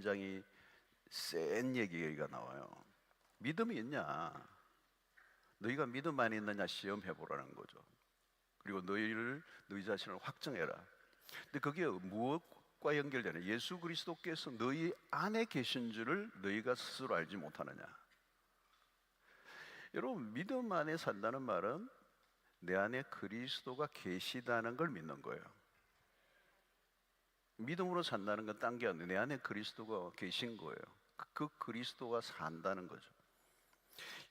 굉장히 센 얘기가 나와요. 믿음이 있냐? 너희가 믿음 안에 있느냐 시험해 보라는 거죠. 그리고 너희 자신을 확정해라. 근데 그게 무엇과 연결되냐? 예수 그리스도께서 너희 안에 계신 줄을 너희가 스스로 알지 못하느냐? 여러분, 믿음 안에 산다는 말은 내 안에 그리스도가 계시다는 걸 믿는 거예요. 믿음으로 산다는 건 딴 게 아니에요. 내 안에 그리스도가 계신 거예요. 그 그리스도가 산다는 거죠.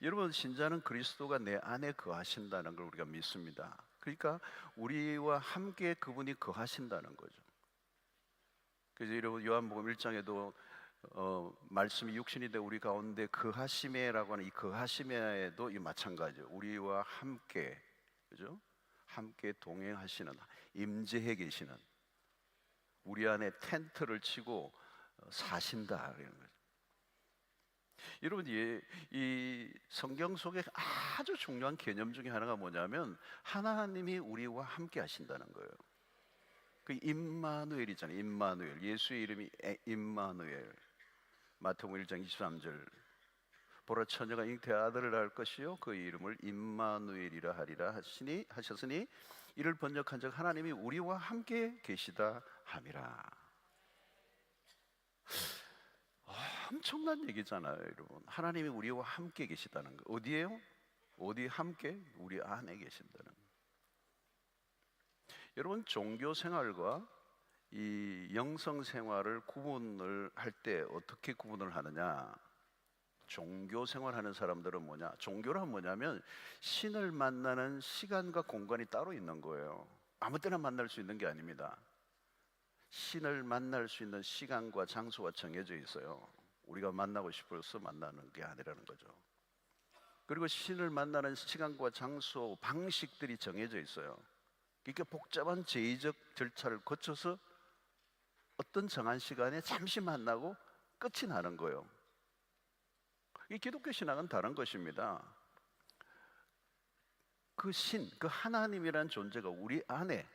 여러분, 신자는 그리스도가 내 안에 거하신다는 걸 우리가 믿습니다. 그러니까 우리와 함께 그분이 거하신다는 거죠. 그래서 여러분, 요한복음 1장에도 말씀이 육신이 돼 우리 가운데 거하심에라고 하는 이 거하심에도 이 마찬가지예요. 우리와 함께, 그죠? 함께 동행하시는, 임재해 계시는, 우리 안에 텐트를 치고 사신다 이런 거죠. 여러분, 이 성경 속에 아주 중요한 개념 중에 하나가 뭐냐면 하나님이 우리와 함께 하신다는 거예요. 그 임마누엘이잖아요. 임마누엘. 예수의 이름이 임마누엘. 마태복음 1장 23절. 보라, 처녀가 잉태 아들을 낳을 것이요 그 이름을 임마누엘이라 하리라 하셨으니 이를 번역한 적 하나님이 우리와 함께 계시다 함이라. 엄청난 얘기잖아요, 여러분. 하나님이 우리와 함께 계시다는 거. 어디에요? 어디 함께? 우리 안에 계신다는 거. 여러분, 종교 생활과 이 영성 생활을 구분을 할 때 어떻게 구분을 하느냐? 종교 생활하는 사람들은 뭐냐? 종교란 뭐냐면 신을 만나는 시간과 공간이 따로 있는 거예요. 아무 때나 만날 수 있는 게 아닙니다. 신을 만날 수 있는 시간과 장소가 정해져 있어요. 우리가 만나고 싶어서 만나는 게 아니라는 거죠. 그리고 신을 만나는 시간과 장소, 방식들이 정해져 있어요. 그러니까 복잡한 제의적 절차를 거쳐서 어떤 정한 시간에 잠시 만나고 끝이 나는 거예요. 이 기독교 신앙은 다른 것입니다. 그 신, 그 하나님이라는 존재가 우리 안에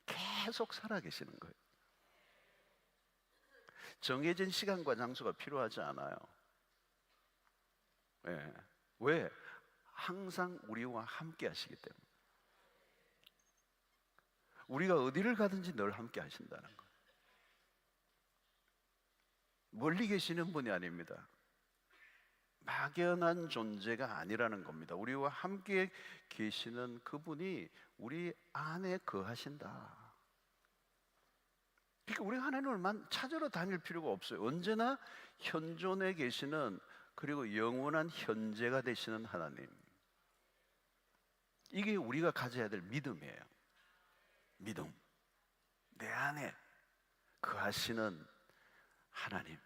계속 살아계시는 거예요. 정해진 시간과 장소가 필요하지 않아요. 네. 왜? 항상 우리와 함께 하시기 때문에. 우리가 어디를 가든지 늘 함께 하신다는 거예요. 멀리 계시는 분이 아닙니다. 막연한 존재가 아니라는 겁니다. 우리와 함께 계시는 그분이 우리 안에 거하신다. 그러니까 우리가 하나님을 찾으러 다닐 필요가 없어요. 언제나 현존에 계시는, 그리고 영원한 현재가 되시는 하나님. 이게 우리가 가져야 될 믿음이에요. 믿음. 내 안에 거하시는 하나님.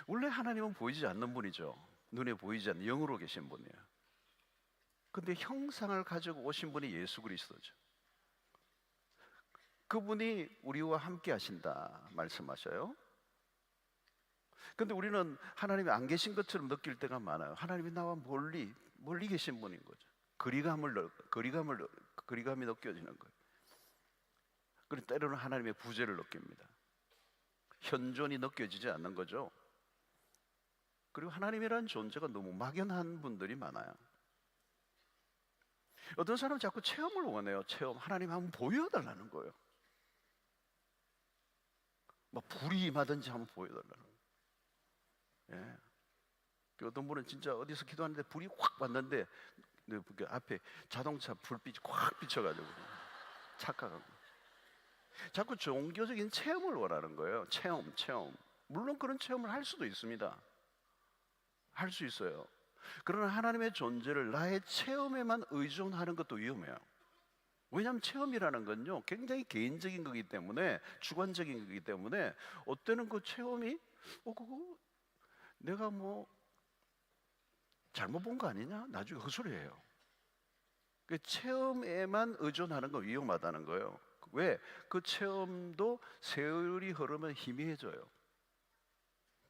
원래 하나님은 보이지 않는 분이죠. 눈에 보이지 않는 영으로 계신 분이에요. 근데 형상을 가지고 오신 분이 예수 그리스도죠. 그분이 우리와 함께 하신다 말씀하셔요. 근데 우리는 하나님이 안 계신 것처럼 느낄 때가 많아요. 하나님이 나와 멀리 계신 분인 거죠. 거리감이 느껴지는 거예요. 그리고 때로는 하나님의 부재를 느낍니다. 현존이 느껴지지 않는 거죠. 그리고 하나님이라는 존재가 너무 막연한 분들이 많아요. 어떤 사람은 자꾸 체험을 원해요. 체험. 하나님 한번 보여달라는 거예요. 막 불이 임하든지 한번 보여달라는 거예요. 예. 어떤 분은 진짜 어디서 기도하는데 불이 확 왔는데 그 앞에 자동차 불빛이 확 비춰가지고 착각하고. 자꾸 종교적인 체험을 원하는 거예요. 체험. 물론 그런 체험을 할 수도 있습니다. 할 수 있어요. 그러나 하나님의 존재를 나의 체험에만 의존하는 것도 위험해요. 왜냐하면 체험이라는 건요 굉장히 개인적인 거기 때문에, 주관적인 거기 때문에 어때는 그 체험이 그거 내가 뭐 잘못 본 거 아니냐? 나중에 헛소리예요. 그 체험에만 의존하는 건 위험하다는 거예요. 왜? 그 체험도 세월이 흐르면 희미해져요.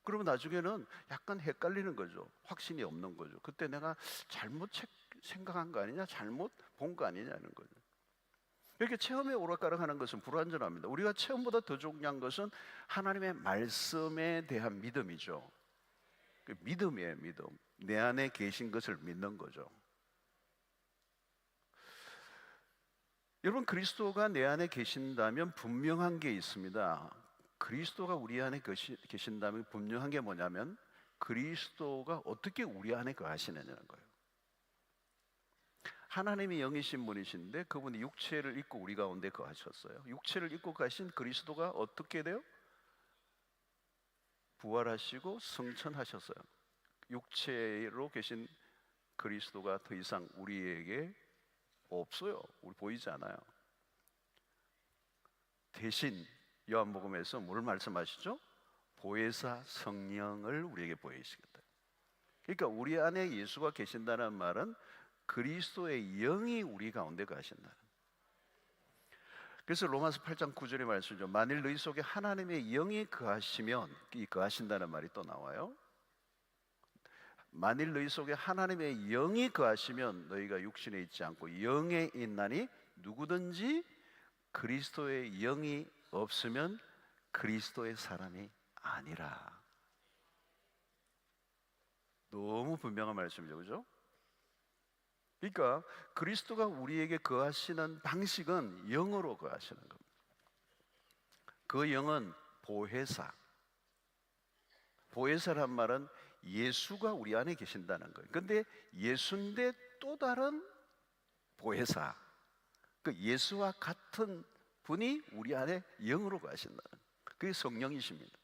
그러면 나중에는 약간 헷갈리는 거죠. 확신이 없는 거죠. 그때 내가 잘못 생각한 거 아니냐? 잘못 본 거 아니냐는 거죠. 이렇게 체험에 오락가락하는 것은 불완전합니다. 우리가 체험보다 더 중요한 것은 하나님의 말씀에 대한 믿음이죠. 그 믿음이에요, 믿음. 내 안에 계신 것을 믿는 거죠. 여러분, 그리스도가 내 안에 계신다면 분명한 게 있습니다. 그리스도가 우리 안에 계신다면 분명한 게 뭐냐면 그리스도가 어떻게 우리 안에 거하시느냐는 거예요. 하나님이 영이신 분이신데 그분이 육체를 입고 우리 가운데 거하셨어요. 육체를 입고 가신 그리스도가 어떻게 돼요? 부활하시고 승천하셨어요. 육체로 계신 그리스도가 더 이상 우리에게 없어요. 우리 보이지 않아요. 대신 요한복음에서 뭘 말씀하시죠? 보혜사 성령을 우리에게 보이시겠다. 그러니까 우리 안에 예수가 계신다는 말은 그리스도의 영이 우리 가운데 거하신다. 그래서 로마서 8장 9절의 말씀이죠. 만일 너희 속에 하나님의 영이 거하시면, 이 거하신다는 말이 또 나와요. 만일 너희 속에 하나님의 영이 거하시면 너희가 육신에 있지 않고 영에 있나니 누구든지 그리스도의 영이 없으면 그리스도의 사람이 아니라. 너무 분명한 말씀이죠, 그죠? 그러니까 그리스도가 우리에게 거하시는 방식은 영으로 거하시는 겁니다. 그 영은 보혜사. 보혜사란 말은 예수가 우리 안에 계신다는 거예요. 그런데 예수인데 또 다른 보혜사, 그 예수와 같은 분이 우리 안에 영으로 거하신다는 거예요. 그게 성령이십니다.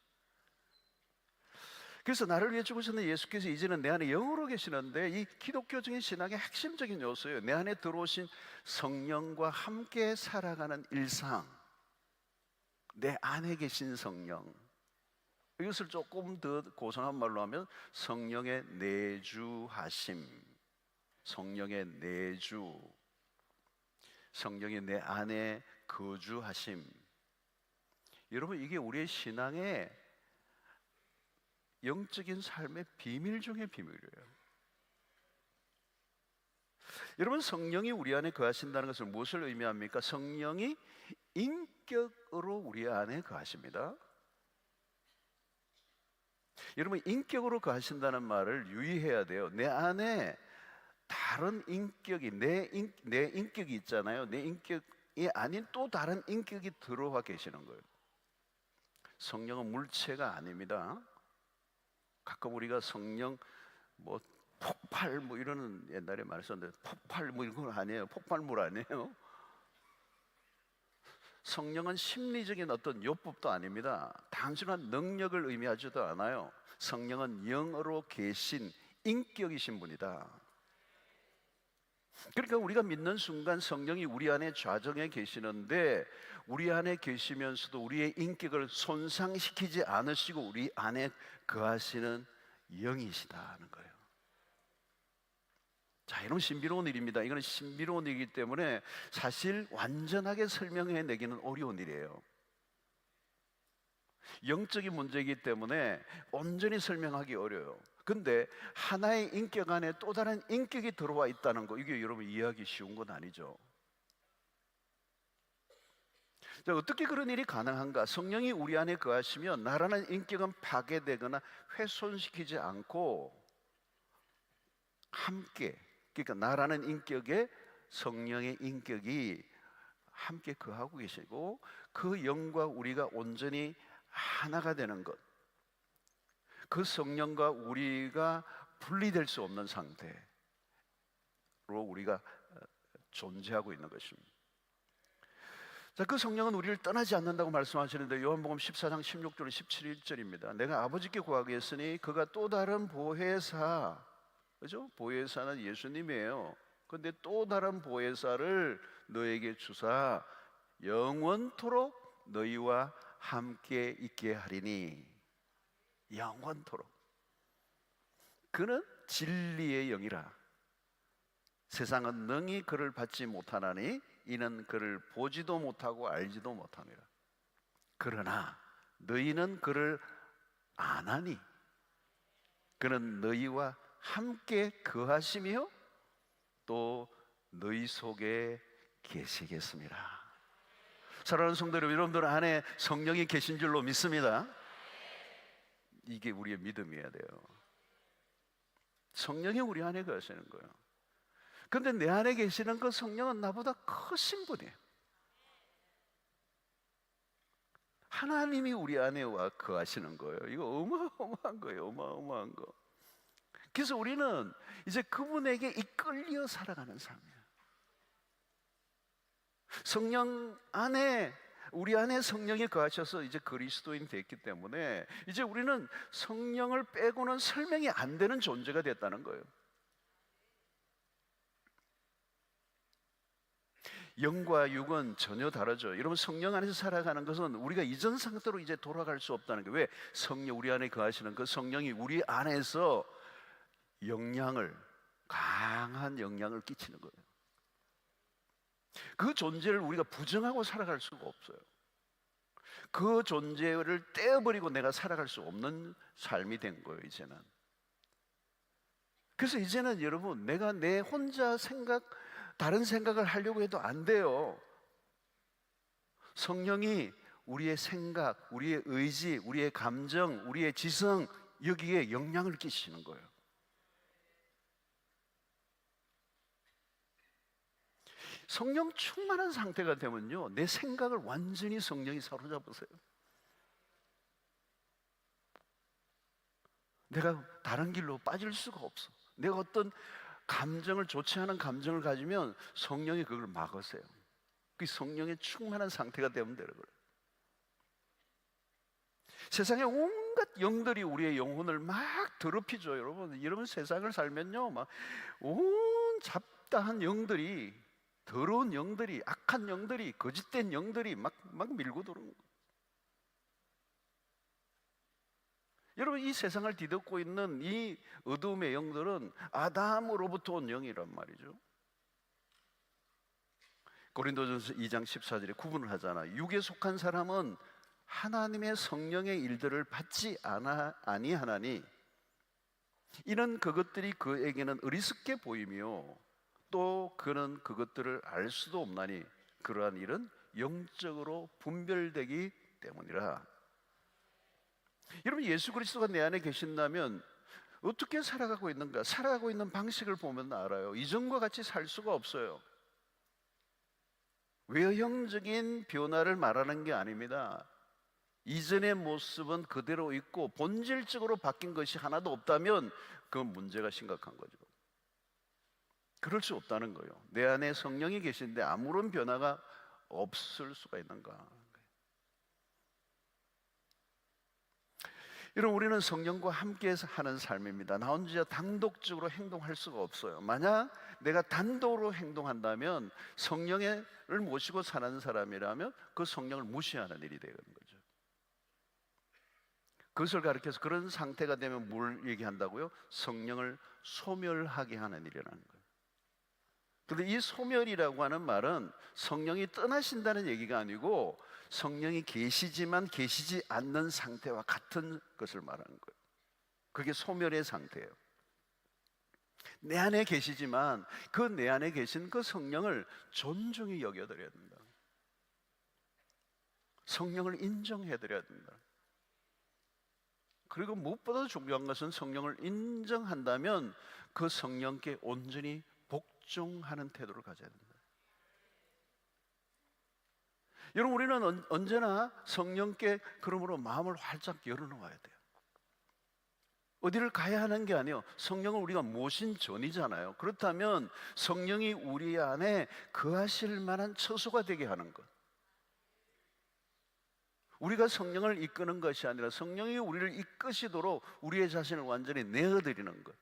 그래서 나를 위해 죽으셨는 예수께서 이제는 내 안에 영으로 계시는데, 이 기독교적인 신앙의 핵심적인 요소예요. 내 안에 들어오신 성령과 함께 살아가는 일상, 내 안에 계신 성령, 이것을 조금 더 고상한 말로 하면 성령의 내주하심, 성령의 내주, 성령이 내 안에 거주하심. 여러분, 이게 우리의 신앙의 영적인 삶의 비밀 중의 비밀이에요. 여러분, 성령이 우리 안에 거하신다는 것은 무엇을 의미합니까? 성령이 인격으로 우리 안에 거하십니다. 여러분, 인격으로 거하신다는 말을 유의해야 돼요. 내 안에 다른 인격이, 내 인격이 있잖아요. 내 인격이 아닌 또 다른 인격이 들어와 계시는 거예요. 성령은 물체가 아닙니다. 가끔 우리가 성령 뭐 폭발 뭐 이러는 옛날에 말 썼는데, 폭발 뭐 이런 건 아니에요. 폭발물 아니에요. 성령은 심리적인 어떤 요법도 아닙니다. 단순한 능력을 의미하지도 않아요. 성령은 영으로 계신 인격이신 분이다. 그러니까 우리가 믿는 순간 성령이 우리 안에 좌정해 계시는데, 우리 안에 계시면서도 우리의 인격을 손상시키지 않으시고 우리 안에 거하시는 영이시다는 거예요. 자, 이런 신비로운 일입니다. 이거는 신비로운 일이기 때문에 사실 완전하게 설명해 내기는 어려운 일이에요. 영적인 문제이기 때문에 온전히 설명하기 어려워요. 근데 하나의 인격 안에 또 다른 인격이 들어와 있다는 거, 이게 여러분 이해하기 쉬운 건 아니죠. 자, 어떻게 그런 일이 가능한가? 성령이 우리 안에 거하시면 나라는 인격은 파괴되거나 훼손시키지 않고 함께, 그러니까 나라는 인격에 성령의 인격이 함께 거하고 계시고, 그 영과 우리가 온전히 하나가 되는 것, 그 성령과 우리가 분리될 수 없는 상태로 우리가 존재하고 있는 것입니다. 자, 그 성령은 우리를 떠나지 않는다고 말씀하시는데, 요한복음 14장 16절 17절입니다. 내가 아버지께 구하겠으니 그가 또 다른 보혜사, 그죠? 보혜사는 예수님이에요. 그런데 또 다른 보혜사를 너에게 주사 영원토록 너희와 함께 있게 하리니. 영원토록. 그는 진리의 영이라. 세상은 능히 그를 받지 못하나니 이는 그를 보지도 못하고 알지도 못함이라. 그러나 너희는 그를 아나니 그는 너희와 함께 거하시며 또 너희 속에 계시겠습니다. 사랑하는 성도 여러분, 여러분들 안에 성령이 계신 줄로 믿습니다. 이게 우리의 믿음이어야 돼요. 성령이 우리 안에 거하시는 거예요. 그런데 내 안에 계시는 그 성령은 나보다 크신 분이에요. 하나님이 우리 안에 와 거하시는 거예요. 이거 어마어마한 거예요. 어마어마한 거. 그래서 우리는 이제 그분에게 이끌려 살아가는 삶이에요. 성령 안에, 우리 안에 성령이 거하셔서 이제 그리스도인 됐기 때문에 이제 우리는 성령을 빼고는 설명이 안 되는 존재가 됐다는 거예요. 영과 육은 전혀 다르죠. 여러분, 성령 안에서 살아가는 것은 우리가 이전 상태로 이제 돌아갈 수 없다는 거예요. 왜? 성령, 우리 안에 거하시는 그 성령이 우리 안에서 강한 영향을 끼치는 거예요. 그 존재를 우리가 부정하고 살아갈 수가 없어요. 그 존재를 떼어버리고 내가 살아갈 수 없는 삶이 된 거예요, 이제는. 그래서 이제는 여러분, 내가 내 혼자 다른 생각을 하려고 해도 안 돼요. 성령이 우리의 생각, 우리의 의지, 우리의 감정, 우리의 지성, 여기에 영향을 끼치는 거예요. 성령 충만한 상태가 되면요, 내 생각을 완전히 성령이 사로잡으세요. 내가 다른 길로 빠질 수가 없어. 내가 어떤 감정을, 좋지 않은 감정을 가지면 성령이 그걸 막으세요. 그 성령의 충만한 상태가 되면 되는 거예요. 세상에 온갖 영들이 우리의 영혼을 막 더럽히죠. 여러분 세상을 살면요, 막 온 잡다한 영들이, 더러운 영들이, 악한 영들이, 거짓된 영들이 막 밀고 들어오는 거예요. 여러분, 이 세상을 뒤덮고 있는 이 어두움의 영들은 아담으로부터 온 영이란 말이죠. 고린도전서 2장 14절에 구분을 하잖아요. 육에 속한 사람은 하나님의 성령의 일들을 받지 아니하나니 이는 그것들이 그에게는 어리석게 보이며 또 그는 그것들을 알 수도 없나니 그러한 일은 영적으로 분별되기 때문이라. 여러분, 예수 그리스도가 내 안에 계신다면 어떻게 살아가고 있는가? 살아가고 있는 방식을 보면 알아요. 이전과 같이 살 수가 없어요. 외형적인 변화를 말하는 게 아닙니다. 이전의 모습은 그대로 있고 본질적으로 바뀐 것이 하나도 없다면 그건 문제가 심각한 거죠. 그럴 수 없다는 거예요. 내 안에 성령이 계신데 아무런 변화가 없을 수가 있는가? 여러분, 우리는 성령과 함께 하는 삶입니다. 나 혼자 단독적으로 행동할 수가 없어요. 만약 내가 단독으로 행동한다면, 성령을 모시고 사는 사람이라면 그 성령을 무시하는 일이 되는 거죠. 그것을 가르쳐서 그런 상태가 되면 뭘 얘기한다고요? 성령을 소멸하게 하는 일이라는 거예요. 그런데 이 소멸이라고 하는 말은 성령이 떠나신다는 얘기가 아니고 성령이 계시지만 계시지 않는 상태와 같은 것을 말하는 거예요. 그게 소멸의 상태예요. 내 안에 계시지만 그 내 안에 계신 그 성령을 존중히 여겨드려야 된다. 성령을 인정해드려야 된다. 그리고 무엇보다 중요한 것은 성령을 인정한다면 그 성령께 온전히 복종하는 태도를 가져야 된다. 여러분, 우리는 언제나 성령께 그러므로 마음을 활짝 열어놓아야 돼요. 어디를 가야 하는 게 아니에요. 성령을 우리가 모신 전이잖아요. 그렇다면 성령이 우리 안에 거하실 만한 처소가 되게 하는 것, 우리가 성령을 이끄는 것이 아니라 성령이 우리를 이끄시도록 우리의 자신을 완전히 내어드리는 것.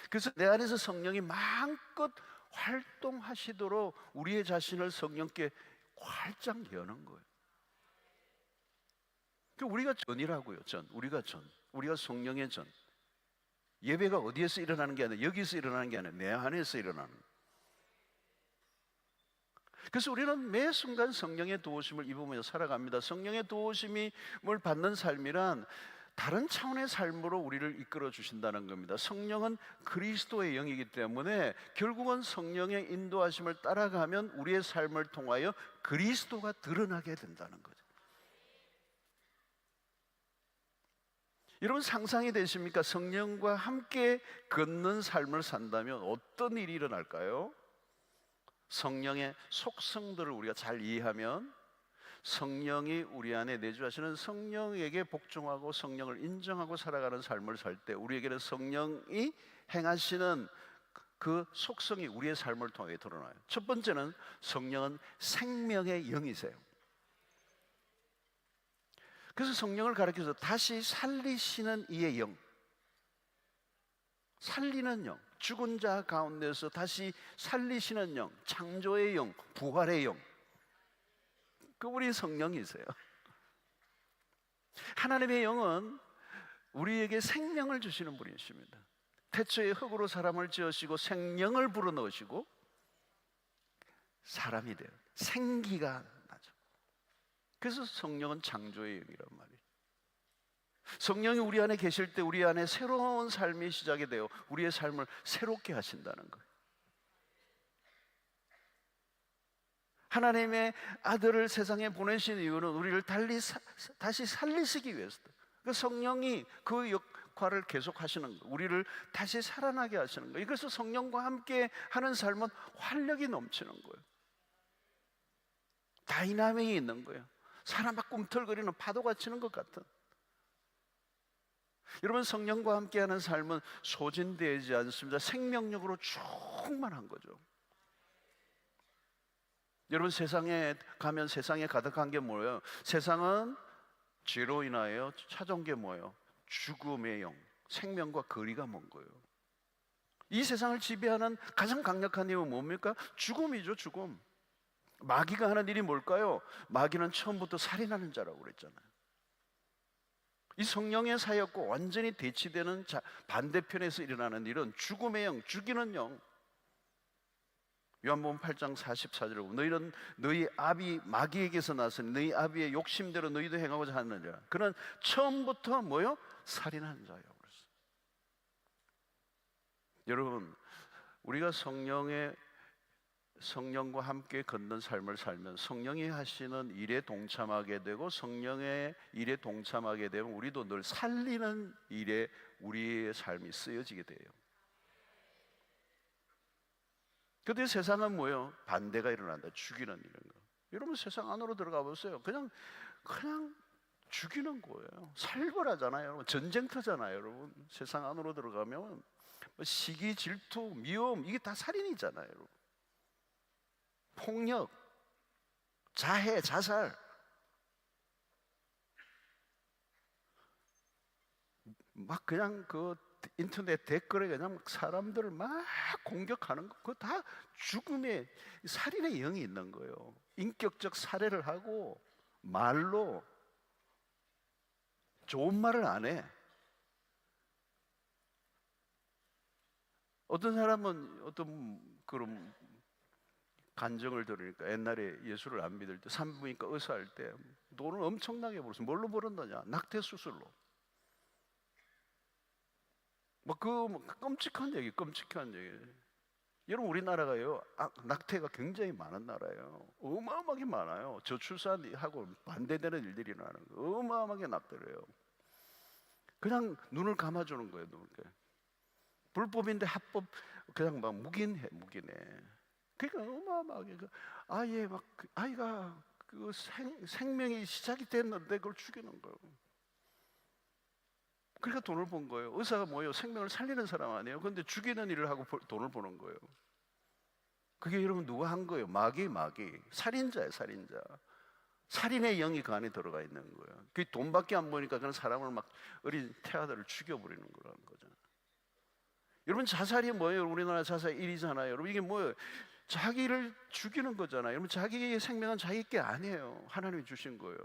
그래서 내 안에서 성령이 마음껏 활동하시도록 우리의 자신을 성령께 활짝 여는 거예요. 우리가 전이라고요. 우리가 성령의 전. 예배가 어디에서 일어나는 게 아니라 여기서 일어나는 게 아니라 내 안에서 일어나는 거예요. 그래서 우리는 매 순간 성령의 도우심을 입으며 살아갑니다. 성령의 도우심을 받는 삶이란 다른 차원의 삶으로 우리를 이끌어 주신다는 겁니다. 성령은 그리스도의 영이기 때문에 결국은 성령의 인도하심을 따라가면 우리의 삶을 통하여 그리스도가 드러나게 된다는 거죠. 여러분 상상이 되십니까? 성령과 함께 걷는 삶을 산다면 어떤 일이 일어날까요? 성령의 속성들을 우리가 잘 이해하면 성령이 우리 안에 내주하시는 성령에게 복종하고 성령을 인정하고 살아가는 삶을 살 때 우리에게는 성령이 행하시는 그 속성이 우리의 삶을 통해 드러나요. 첫 번째는 성령은 생명의 영이세요. 그래서 성령을 가리켜서 다시 살리시는 이의 영, 살리는 영, 죽은 자 가운데서 다시 살리시는 영, 창조의 영, 부활의 영, 그분이 성령이세요. 하나님의 영은 우리에게 생명을 주시는 분이십니다. 태초에 흙으로 사람을 지으시고 생명을 불어넣으시고 사람이 돼요. 생기가 나죠. 그래서 성령은 창조의 영이란 말이에요. 성령이 우리 안에 계실 때 우리 안에 새로운 삶이 시작이 돼요. 우리의 삶을 새롭게 하신다는 거예요. 하나님의 아들을 세상에 보내신 이유는 우리를 다시 살리시기 위해서다. 그 성령이 그 역할을 계속 하시는 거예요. 우리를 다시 살아나게 하시는 거예요. 그래서 성령과 함께 하는 삶은 활력이 넘치는 거예요. 다이나믹이 있는 거예요. 사람 막 꿈틀거리는 파도가 치는 것 같은. 여러분 성령과 함께 하는 삶은 소진되지 않습니다. 생명력으로 충만한 거죠. 여러분 세상에 가면 세상에 가득한 게 뭐예요? 세상은 죄로 인하여 찾아온 게 뭐예요? 죽음의 영, 생명과 거리가 먼 거예요. 이 세상을 지배하는 가장 강력한 힘은 뭡니까? 죽음이죠, 죽음. 마귀가 하는 일이 뭘까요? 마귀는 처음부터 살인하는 자라고 그랬잖아요. 이 성령의 사역과 완전히 대치되는 반대편에서 일어나는 일은 죽음의 영, 죽이는 영. 요한복음 8장 44절에 보면 너희는 너희 아비 마귀에게서 나서 너희 아비의 욕심대로 너희도 행하고자 하느니라. 그는 처음부터 뭐요? 살인한 자예요. 그랬어요. 여러분 우리가 성령과 함께 걷는 삶을 살면 성령이 하시는 일에 동참하게 되고 성령의 일에 동참하게 되면 우리도 늘 살리는 일에 우리의 삶이 쓰여지게 돼요. 그런데 세상은 뭐예요? 반대가 일어난다. 죽이는 이런 거. 여러분 세상 안으로 들어가 보세요. 그냥 죽이는 거예요. 살벌하잖아요. 여러분 전쟁터잖아요. 여러분 세상 안으로 들어가면 시기, 질투, 미움 이게 다 살인이잖아요. 여러분. 폭력, 자해, 자살. 막 그냥 그 인터넷 댓글에 그냥 사람들을 막 공격하는 거, 그거 다 죽음의 살인의 영이 있는 거예요. 인격적 살해를 하고 말로 좋은 말을 안 해. 어떤 사람은 어떤 그런 간증을 들으니까 옛날에 예수를 안 믿을 때 산부인과 의사할 때 돈을 엄청나게 벌었어. 뭘로 벌었느냐? 낙태 수술로. 끔찍한 얘기. 여러분 우리나라가요 낙태가 굉장히 많은 나라예요. 어마어마하게 많아요. 저출산하고 반대되는 일들이 일어나는 거예요. 어마어마하게 낙태를 해요. 그냥 눈을 감아주는 거예요. 불법인데 합법 그냥 막 묵인해. 그러니까 어마어마하게 아이가 그 생명이 시작이 됐는데 그걸 죽이는 거예요. 그러니까 돈을 번 거예요. 의사가 뭐예요? 생명을 살리는 사람 아니에요? 그런데 죽이는 일을 하고 돈을 버는 거예요. 그게 여러분 누가 한 거예요? 마귀. 살인자예요, 살인자. 살인의 영이 그 안에 들어가 있는 거예요. 그 돈밖에 안 보니까 그런 사람을 막 어린 태아들을 죽여버리는 거라는 거잖아요. 여러분 자살이 뭐예요? 우리나라 자살 1위잖아요. 여러분 이게 뭐예요? 자기를 죽이는 거잖아요. 여러분 자기의 생명은 자기 게 아니에요. 하나님이 주신 거예요.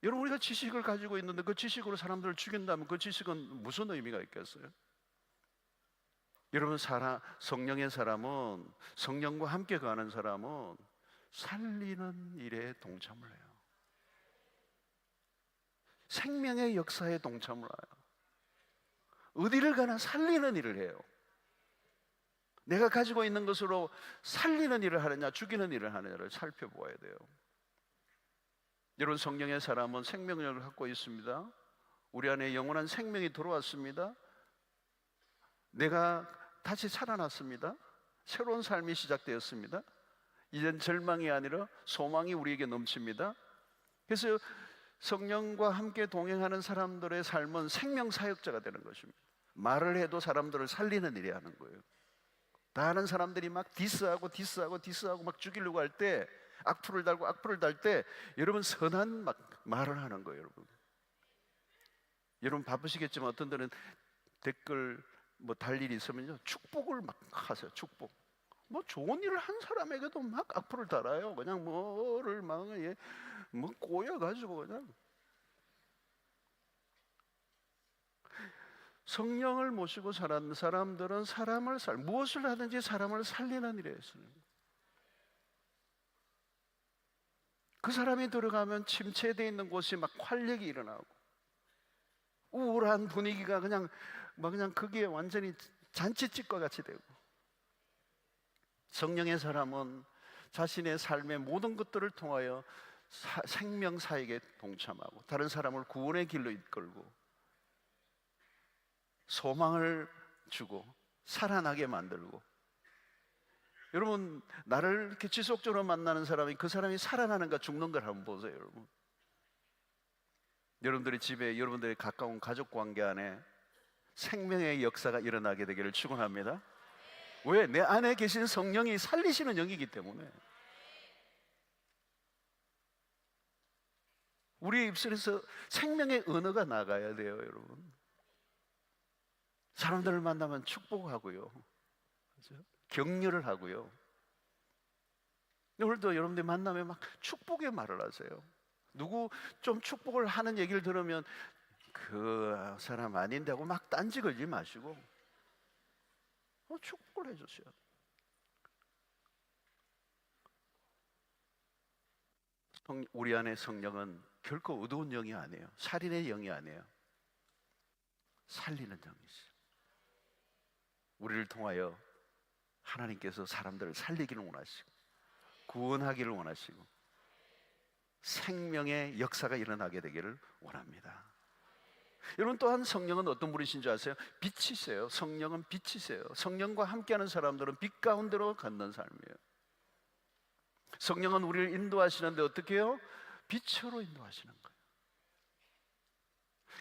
여러분 우리가 지식을 가지고 있는데 그 지식으로 사람들을 죽인다면 그 지식은 무슨 의미가 있겠어요? 여러분 성령의 사람은 성령과 함께 가는 사람은 살리는 일에 동참을 해요. 생명의 역사에 동참을 해요. 어디를 가나 살리는 일을 해요. 내가 가지고 있는 것으로 살리는 일을 하느냐 죽이는 일을 하느냐를 살펴보아야 돼요. 여러분, 성령의 사람은 생명력을 갖고 있습니다. 우리 안에 영원한 생명이 들어왔습니다. 내가 다시 살아났습니다. 새로운 삶이 시작되었습니다. 이젠 절망이 아니라 소망이 우리에게 넘칩니다. 그래서 성령과 함께 동행하는 사람들의 삶은 생명사역자가 되는 것입니다. 말을 해도 사람들을 살리는 일이 하는 거예요. 다른 사람들이 막 디스하고 막 죽이려고 할 때, 악플을 달 때 여러분 선한 막 말을 하는 거예요. 여러분 바쁘시겠지만 어떤 데는 댓글 뭐 달 일이 있으면요 축복을 막 하세요. 축복. 뭐 좋은 일을 한 사람에게도 막 악플을 달아요. 그냥 뭐를 막 뭐 꼬여가지고 그냥. 성령을 모시고 살았는 사람들은 무엇을 하든지 사람을 살리는 일에 있어요. 그 사람이 들어가면 침체되어 있는 곳이 막 활력이 일어나고 우울한 분위기가 그냥 거기에 완전히 잔치집과 같이 되고, 성령의 사람은 자신의 삶의 모든 것들을 통하여 생명사역에 동참하고 다른 사람을 구원의 길로 이끌고 소망을 주고 살아나게 만들고. 여러분, 나를 이렇게 지속적으로 만나는 사람이 그 사람이 살아나는가 죽는 걸 한번 보세요. 여러분, 여러분들의 집에 여러분들의 가까운 가족 관계 안에 생명의 역사가 일어나게 되기를 축원합니다. 왜? 내 안에 계신 성령이 살리시는 영이기 때문에. 우리의 입술에서 생명의 언어가 나가야 돼요. 여러분, 사람들을 만나면 축복하고요, 그렇죠? 격려를 하고요. 오늘도 여러분들 만나면 막 축복의 말을 하세요. 누구 좀 축복을 하는 얘기를 들으면 그 사람 아닌데 하고 막 딴지 걸지 마시고 축복을 해주세요. 우리 안에 성령은 결코 어두운 영이 아니에요. 살인의 영이 아니에요. 살리는 영이죠. 우리를 통하여 하나님께서 사람들을 살리기를 원하시고 구원하기를 원하시고 생명의 역사가 일어나게 되기를 원합니다. 여러분, 또한 성령은 어떤 분이신 줄 아세요? 빛이세요. 성령은 빛이세요. 성령과 함께하는 사람들은 빛 가운데로 걷는 삶이에요. 성령은 우리를 인도하시는데 어떻게 해요? 빛으로 인도하시는 거예요.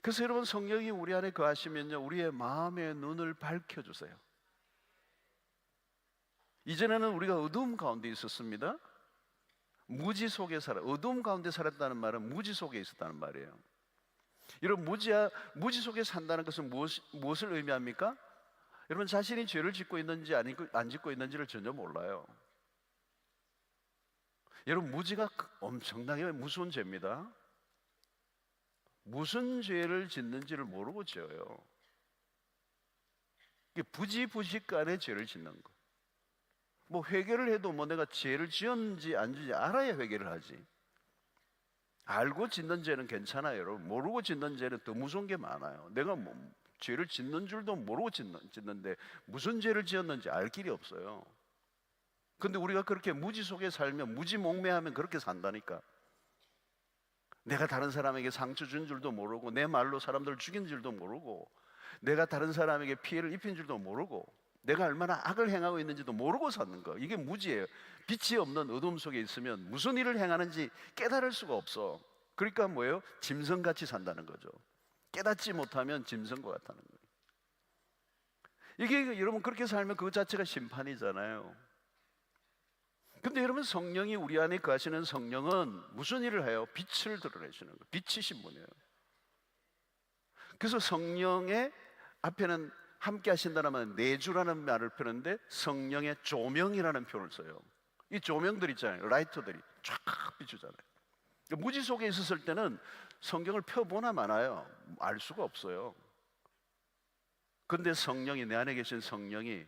그래서 여러분, 성령이 우리 안에 거하시면요 우리의 마음의 눈을 밝혀주세요. 이전에는 우리가 어두움 가운데 있었습니다. 무지 속에 어두움 가운데 살았다는 말은 무지 속에 있었다는 말이에요. 여러분, 무지 속에 산다는 것은 무엇을 의미합니까? 여러분, 자신이 죄를 짓고 있는지 안 짓고 있는지를 전혀 몰라요. 여러분, 무지가 엄청나게 무서운 죄입니다. 무슨 죄를 짓는지를 모르고 지어요. 이게 부지부식간에 죄를 짓는 거. 뭐 회개를 해도 뭐 내가 죄를 지었는지 안 지었는지 알아야 회개를 하지. 알고 짓는 죄는 괜찮아요. 여러분, 모르고 짓는 죄는 더 무서운 게 많아요. 내가 뭐 죄를 짓는 줄도 모르고 짓는데 무슨 죄를 지었는지 알 길이 없어요. 근데 우리가 그렇게 무지 속에 살면, 무지몽매하면 그렇게 산다니까. 내가 다른 사람에게 상처 준 줄도 모르고, 내 말로 사람들을 죽인 줄도 모르고, 내가 다른 사람에게 피해를 입힌 줄도 모르고, 내가 얼마나 악을 행하고 있는지도 모르고 사는 거. 이게 무지예요. 빛이 없는 어둠 속에 있으면 무슨 일을 행하는지 깨달을 수가 없어. 그러니까 뭐예요? 짐승같이 산다는 거죠. 깨닫지 못하면 짐승과 같다는 거예요. 이게 여러분, 그렇게 살면 그 자체가 심판이잖아요. 근데 여러분, 성령이 우리 안에 거하시는 성령은 무슨 일을 해요? 빛을 드러내시는 거예요. 빛이신 분이에요. 그래서 성령의 앞에는 함께 하신다는 말은 내주라는 말을 펴는데 성령의 조명이라는 표현을 써요. 이 조명들 있잖아요. 라이터들이 쫙 비추잖아요. 무지 속에 있었을 때는 성경을 펴보나 마나요? 알 수가 없어요. 그런데 성령이, 내 안에 계신 성령이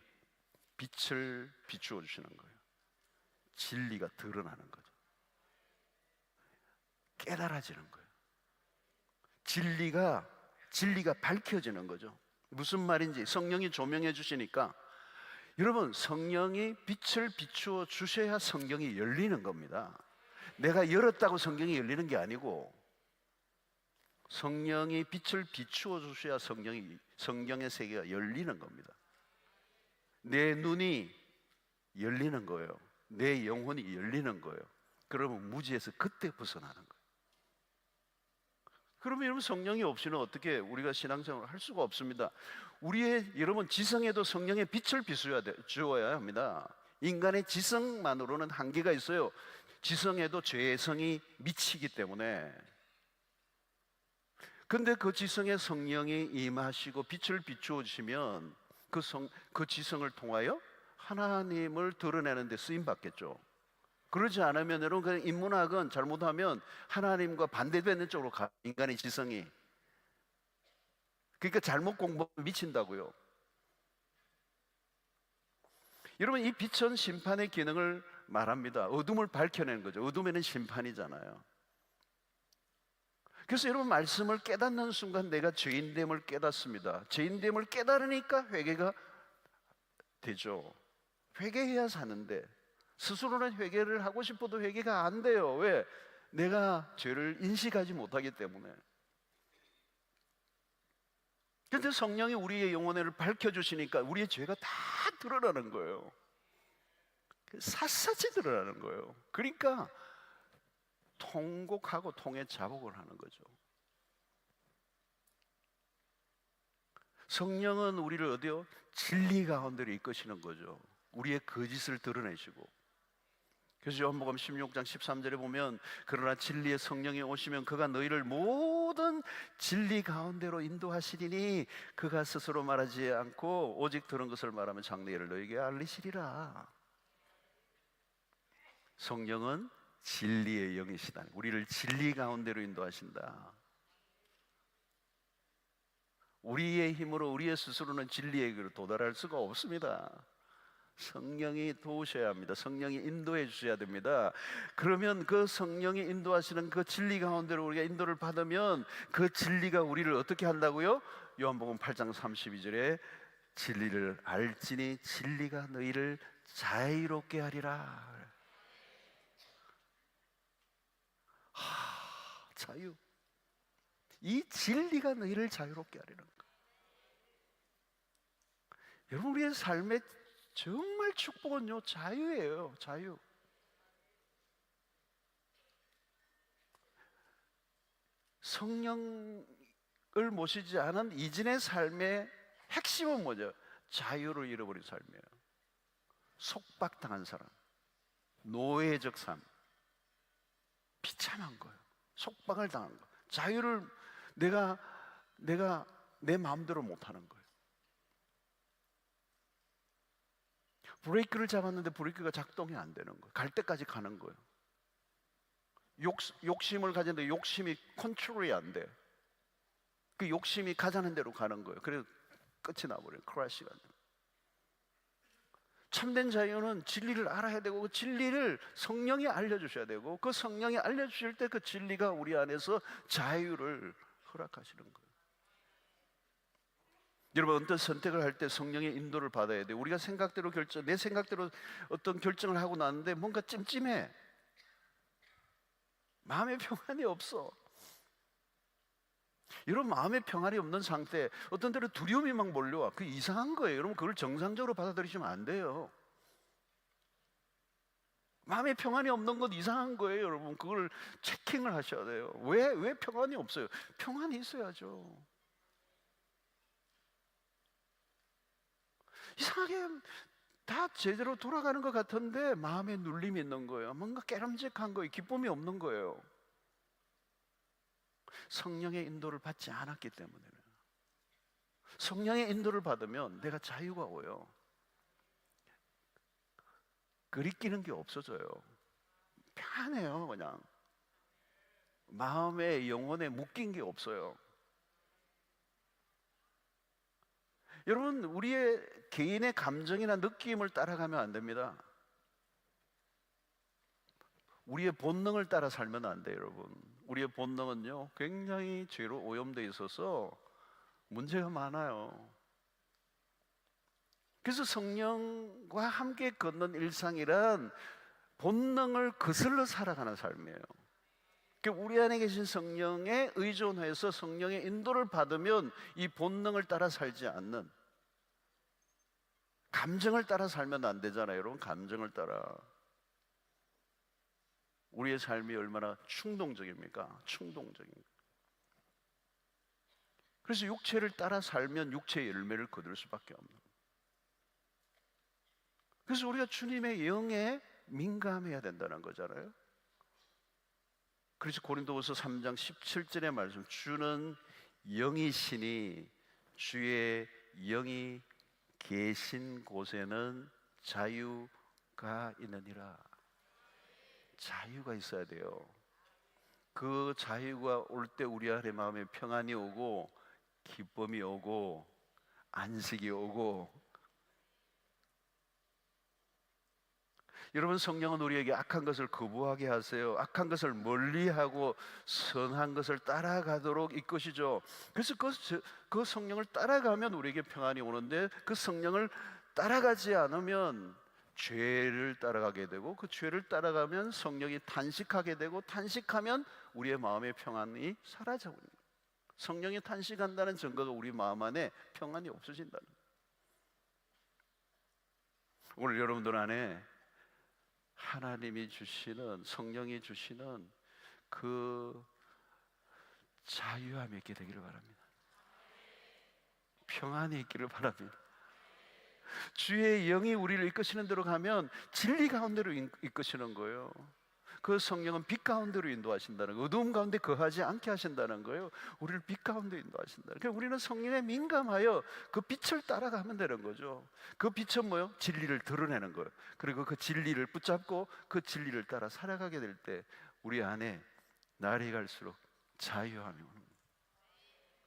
빛을 비추어 주시는 거예요. 진리가 드러나는 거죠. 깨달아지는 거예요. 진리가 밝혀지는 거죠. 무슨 말인지 성령이 조명해 주시니까, 여러분, 성령이 빛을 비추어 주셔야 성경이 열리는 겁니다. 내가 열었다고 성경이 열리는 게 아니고, 성령이 빛을 비추어 주셔야 성경의 세계가 열리는 겁니다. 내 눈이 열리는 거예요. 내 영혼이 열리는 거예요. 그러면 무지에서 그때 벗어나는 거예요. 그러면 여러분, 성령이 없이는 어떻게 우리가 신앙생활을 할 수가 없습니다. 여러분, 지성에도 성령의 빛을 비추어야 합니다. 인간의 지성만으로는 한계가 있어요. 지성에도 죄성이 미치기 때문에. 근데 그 지성에 성령이 임하시고 빛을 비추어 주시면 그 지성을 통하여 하나님을 드러내는 데 쓰임 받겠죠. 그러지 않으면 여러분, 그냥 인문학은 잘못하면 하나님과 반대되는 쪽으로 가, 인간의 지성이. 그러니까 잘못 공부하면 미친다고요. 여러분, 이 빛은 심판의 기능을 말합니다. 어둠을 밝혀내는 거죠. 어둠에는 심판이잖아요. 그래서 여러분, 말씀을 깨닫는 순간 내가 죄인됨을 깨닫습니다. 죄인됨을 깨달으니까 회개가 되죠. 회개해야 사는데 스스로는 회개를 하고 싶어도 회개가 안 돼요. 왜? 내가 죄를 인식하지 못하기 때문에. 그런데 성령이 우리의 영혼을 밝혀주시니까 우리의 죄가 다 드러나는 거예요. 샅샅이 드러나는 거예요. 그러니까 통곡하고 통에 자복을 하는 거죠. 성령은 우리를 어디요? 진리 가운데로 이끄시는 거죠. 우리의 거짓을 드러내시고. 그래서 요한복음 16장 13절에 보면, 그러나 진리의 성령이 오시면 그가 너희를 모든 진리 가운데로 인도하시리니 그가 스스로 말하지 않고 오직 들은 것을 말하면 장래 일을 너희에게 알리시리라. 성령은 진리의 영이시다. 우리를 진리 가운데로 인도하신다. 우리의 힘으로, 우리의 스스로는 진리에게로 도달할 수가 없습니다. 성령이 도우셔야 합니다. 성령이 인도해 주셔야 됩니다. 그러면 그 성령이 인도하시는 그 진리 가운데로 우리가 인도를 받으면 그 진리가 우리를 어떻게 한다고요? 요한복음 8장 32절에 진리를 알지니 진리가 너희를 자유롭게 하리라. 자유. 이 진리가 너희를 자유롭게 하리라. 여러분, 우리의 삶의 정말 축복은요, 자유예요. 자유. 성령을 모시지 않은 이전의 삶의 핵심은 뭐죠? 자유를 잃어버린 삶이에요. 속박당한 사람, 노예적 삶, 비참한 거예요. 속박을 당한 거. 자유를 내가 내 마음대로 못하는 거예요. 브레이크를 잡았는데 브레이크가 작동이 안 되는 거예요. 갈 때까지 가는 거예요. 욕심을 가졌는데 욕심이 컨트롤이 안 돼. 그 욕심이 가자는 대로 가는 거예요. 그래서 끝이 나버려요. 크래시가. 참된 자유는 진리를 알아야 되고, 그 진리를 성령이 알려주셔야 되고, 그 성령이 알려주실 때 그 진리가 우리 안에서 자유를 허락하시는 거예요. 여러분, 어떤 선택을 할 때 성령의 인도를 받아야 돼요. 우리가 내 생각대로 어떤 결정을 하고 나는데 뭔가 찜찜해. 마음의 평안이 없어. 여러분, 마음의 평안이 없는 상태, 어떤 때는 두려움이 막 몰려와. 그게 이상한 거예요. 여러분, 그걸 정상적으로 받아들이시면 안 돼요. 마음의 평안이 없는 건 이상한 거예요. 여러분, 그걸 체킹을 하셔야 돼요. 왜 평안이 없어요? 평안이 있어야죠. 이상하게 다 제대로 돌아가는 것 같은데 마음에 눌림이 있는 거예요. 뭔가 깨름직한 거예요. 기쁨이 없는 거예요. 성령의 인도를 받지 않았기 때문에. 성령의 인도를 받으면 내가 자유가 오요. 그리끼는 게 없어져요. 편해요. 그냥 마음에, 영혼에 묶인 게 없어요. 여러분, 우리의 개인의 감정이나 느낌을 따라가면 안 됩니다. 우리의 본능을 따라 살면 안 돼요, 여러분. 우리의 본능은요, 굉장히 죄로 오염되어 있어서 문제가 많아요. 그래서 성령과 함께 걷는 일상이란 본능을 거슬러 살아가는 삶이에요. 우리 안에 계신 성령에 의존해서 성령의 인도를 받으면 이 본능을 따라 살지 않는, 감정을 따라 살면 안 되잖아요, 여러분. 감정을 따라. 우리의 삶이 얼마나 충동적입니까? 충동적입니다. 그래서 육체를 따라 살면 육체의 열매를 거둘 수밖에 없는 거예요. 그래서 우리가 주님의 영에 민감해야 된다는 거잖아요. 그래서 고린도후서 3장 17절의 말씀, 주는 영이시니 주의 영이 계신 곳에는 자유가 있느니라. 자유가 있어야 돼요. 그 자유가 올 때 우리 안에 마음에 평안이 오고 기쁨이 오고 안식이 오고. 여러분, 성령은 우리에게 악한 것을 거부하게 하세요. 악한 것을 멀리하고 선한 것을 따라가도록 이끄시죠. 그래서 그 성령을 따라가면 우리에게 평안이 오는데, 그 성령을 따라가지 않으면 죄를 따라가게 되고, 그 죄를 따라가면 성령이 탄식하게 되고, 탄식하면 우리의 마음의 평안이 사라져버립니다. 성령이 탄식한다는 증거가 우리 마음 안에 평안이 없어진다는 거예요. 오늘 여러분들 안에 하나님이 주시는, 성령이 주시는 그 자유함이 있게 되기를 바랍니다. 평안이 있기를 바랍니다. 주의 영이 우리를 이끄시는 대로 가면 진리 가운데로 이끄시는 거예요. 그 성령은 빛 가운데로 인도하신다는 거예요. 어두움 가운데 거하지 않게 하신다는 거예요. 우리를 빛 가운데 인도하신다는 거예요. 그러니까 우리는 성령에 민감하여 그 빛을 따라가면 되는 거죠. 그 빛은 뭐요? 진리를 드러내는 거예요. 그리고 그 진리를 붙잡고 그 진리를 따라 살아가게 될 때 우리 안에 날이 갈수록 자유함이 오는 거예요.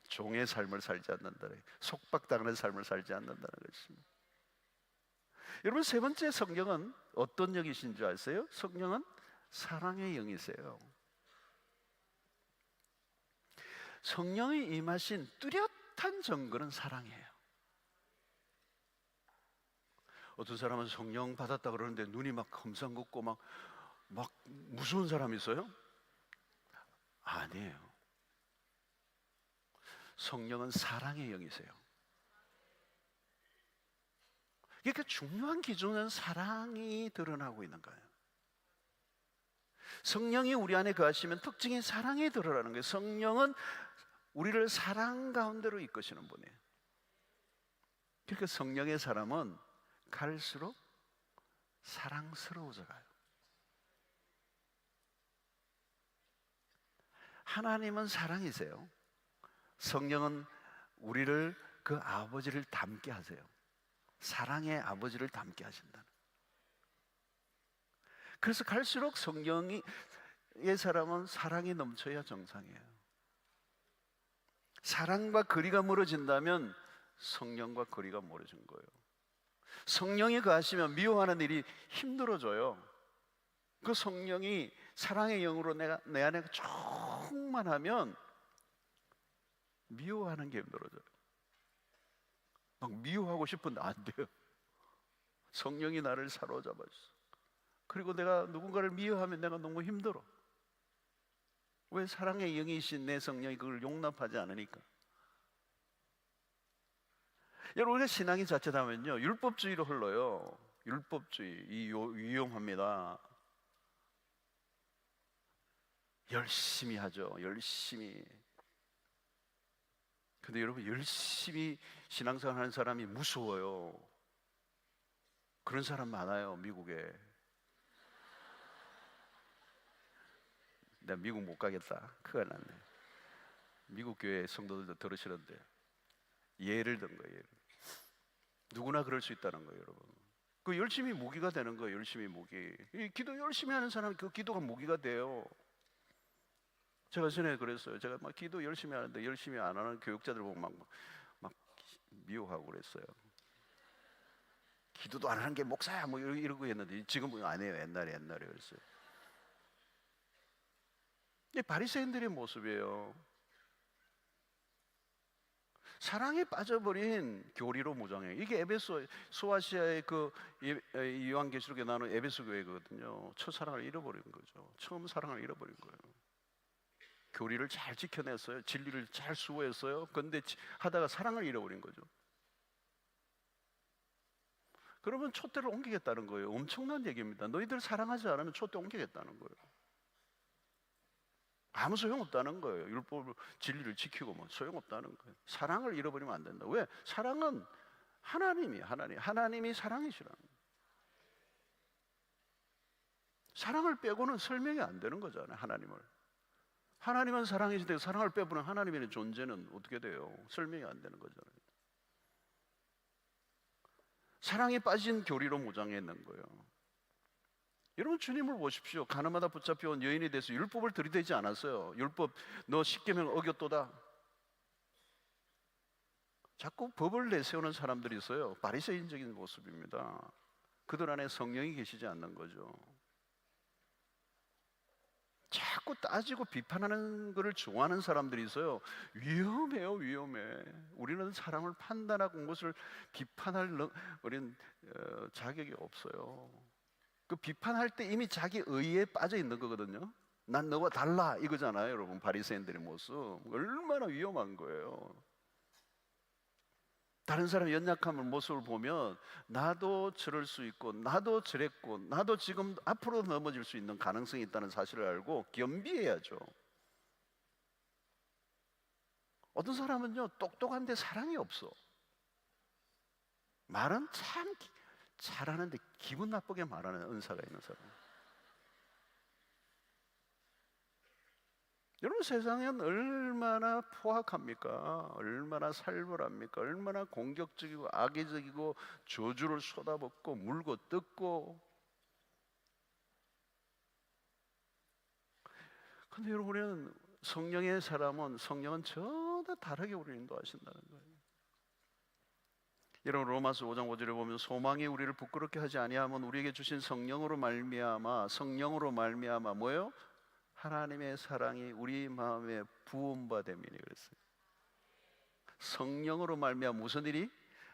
종의 삶을 살지 않는다는, 속박당하는 삶을 살지 않는다는 것입니다. 여러분, 세 번째 성령은 어떤 영이신 줄 아세요? 성령은 사랑의 영이세요. 성령이 임하신 뚜렷한 증거는 사랑이에요. 어떤 사람은 성령 받았다 그러는데 눈이 막 검상긋고 막 무서운 사람이 있어요? 아니에요. 성령은 사랑의 영이세요. 그러니까 중요한 기준은 사랑이 드러나고 있는 거예요. 성령이 우리 안에 거하시면 특징이 사랑이 드러나는 거예요. 성령은 우리를 사랑 가운데로 이끄시는 분이에요. 그러니까 성령의 사람은 갈수록 사랑스러워져 가요. 하나님은 사랑이세요. 성령은 우리를 그 아버지를 닮게 하세요. 사랑의 아버지를 닮게 하신다. 그래서 갈수록 성령의 사람은 사랑이 넘쳐야 정상이에요. 사랑과 거리가 멀어진다면 성령과 거리가 멀어진 거예요. 성령이 거하시면 미워하는 일이 힘들어져요. 그 성령이 사랑의 영으로 내 안에 충만하면 미워하는 게 힘들어져요. 막 미워하고 싶은데 안 돼요. 성령이 나를 사로잡아 있어. 그리고 내가 누군가를 미워하면 내가 너무 힘들어. 왜? 사랑의 영이신 내 성령이 그걸 용납하지 않으니까. 여러분, 우리가 신앙이 자칫하면요 율법주의로 흘러요. 율법주의 위험합니다. 열심히 하죠. 열심히. 근데 여러분, 열심히 신앙생활 하는 사람이 무서워요. 그런 사람 많아요, 미국에. 내가 미국 못 가겠다. 큰일 났네. 미국 교회 성도들도 들으시는데 예를 든 거예요. 누구나 그럴 수 있다는 거예요, 여러분. 그 열심히 무기가 되는 거예요. 열심히 무기. 기도 열심히 하는 사람이 그 기도가 무기가 돼요. 제가 전에 그랬어요. 제가 막 기도 열심히 하는데 열심히 안 하는 교육자들 보면 막 미워하고 그랬어요. 기도도 안 하는 게 목사야 뭐 이러고 했는데 지금은 안 해요. 옛날에 그랬어요. 이게 바리새인들의 모습이에요. 사랑에 빠져버린 교리로 무장해. 이게 에베소 소아시아의 그 요한계시록에 나오는 에베소 교회거든요. 첫사랑을 잃어버린 거죠. 처음 사랑을 잃어버린 거예요. 교리를 잘 지켜냈어요. 진리를 잘 수호했어요. 그런데 하다가 사랑을 잃어버린 거죠. 그러면 촛대를 옮기겠다는 거예요. 엄청난 얘기입니다. 너희들 사랑하지 않으면 촛대 옮기겠다는 거예요. 아무 소용없다는 거예요. 율법을 진리를 지키고 뭐 소용없다는 거예요. 사랑을 잃어버리면 안 된다. 왜? 사랑은 하나님이 사랑이시라는 거예요. 사랑을 빼고는 설명이 안 되는 거잖아요. 하나님은 사랑이신데 사랑을 빼고는 하나님의 존재는 어떻게 돼요? 설명이 안 되는 거잖아요. 사랑에 빠진 교리로 무장해 있는 거예요. 여러분, 주님을 보십시오. 가나마다 붙잡혀온 여인에 대해서 율법을 들이대지 않았어요. 율법 너 10계명 어겼도다. 자꾸 법을 내세우는 사람들이 있어요. 바리새인적인 모습입니다. 그들 안에 성령이 계시지 않는 거죠. 자꾸 따지고 비판하는 것을 좋아하는 사람들이 있어요. 위험해요, 위험해. 우리는 사람을 판단하고 것을 비판할 우린 자격이 없어요. 그 비판할 때 이미 자기 의에 빠져 있는 거거든요. 난 너와 달라 이거잖아요, 여러분. 바리새인들의 모습 얼마나 위험한 거예요. 다른 사람 연약한 모습을 보면 나도 저럴 수 있고, 나도 저랬고, 나도 지금 앞으로 넘어질 수 있는 가능성이 있다는 사실을 알고 겸비해야죠. 어떤 사람은요, 똑똑한데 사랑이 없어. 말은 참 잘하는데 기분 나쁘게 말하는 은사가 있는 사람. 여러분, 세상은 얼마나 포악합니까? 얼마나 살벌합니까? 얼마나 공격적이고 악의적이고 저주를 쏟아붓고 물고 뜯고. 근데 여러분, 우리는 성령의 사람은 성령은 전혀 다르게 우리를 인도하신다는 거예요. 여러분, 로마서 5장 5절에 보면 소망이 우리를 부끄럽게 하지 아니하면 우리에게 주신 성령으로 말미암아 뭐예요? 하나님의 사랑이 우리 마음에 부음받음이니 그랬어요. 성령으로 말미암아 무슨 일이?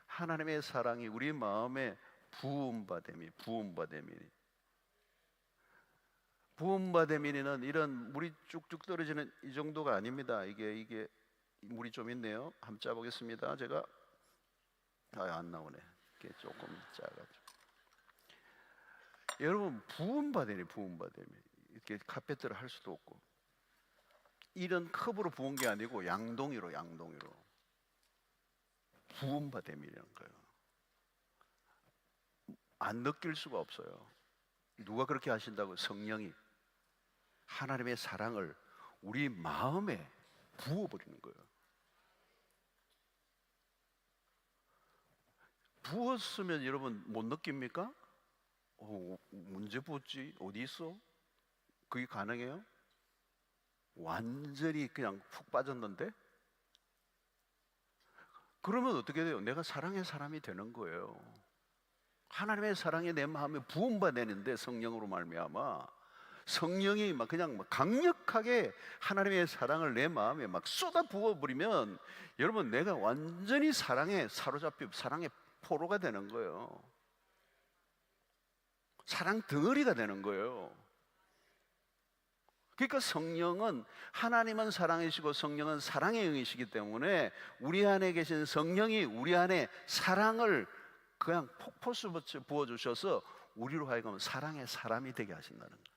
하나님의 사랑이 우리 마음에 부음받음이니. 부음받음이니는 이런 물이 쭉쭉 떨어지는 이 정도가 아닙니다. 이게 물이 좀 있네요. 한번 짜보겠습니다. 제가 안 나오네. 이게 조금 작아지고. 여러분, 부음받음이. 이렇게 카페트를 할 수도 없고, 이런 컵으로 부은 게 아니고 양동이로 부음받음이라는 거예요. 안 느낄 수가 없어요. 누가 그렇게 하신다고? 성령이 하나님의 사랑을 우리 마음에 부어버리는 거예요. 부었으면 여러분 못 느낍니까? 문제 부었지? 어디 있어? 그게 가능해요? 완전히 그냥 푹 빠졌는데? 그러면 어떻게 돼요? 내가 사랑의 사람이 되는 거예요. 하나님의 사랑이 내 마음에 부음받는데 성령으로 말미암아 성령이 막 그냥 강력하게 하나님의 사랑을 내 마음에 막 쏟아 부어버리면 여러분, 내가 완전히 사랑에 사로잡혀 사랑의 포로가 되는 거예요. 사랑 덩어리가 되는 거예요. 그러니까 성령은, 하나님은 사랑이시고 성령은 사랑의 영이시기 때문에 우리 안에 계신 성령이 우리 안에 사랑을 그냥 폭포수같이 부어주셔서 우리로 하여금 사랑의 사람이 되게 하신다는 거예요.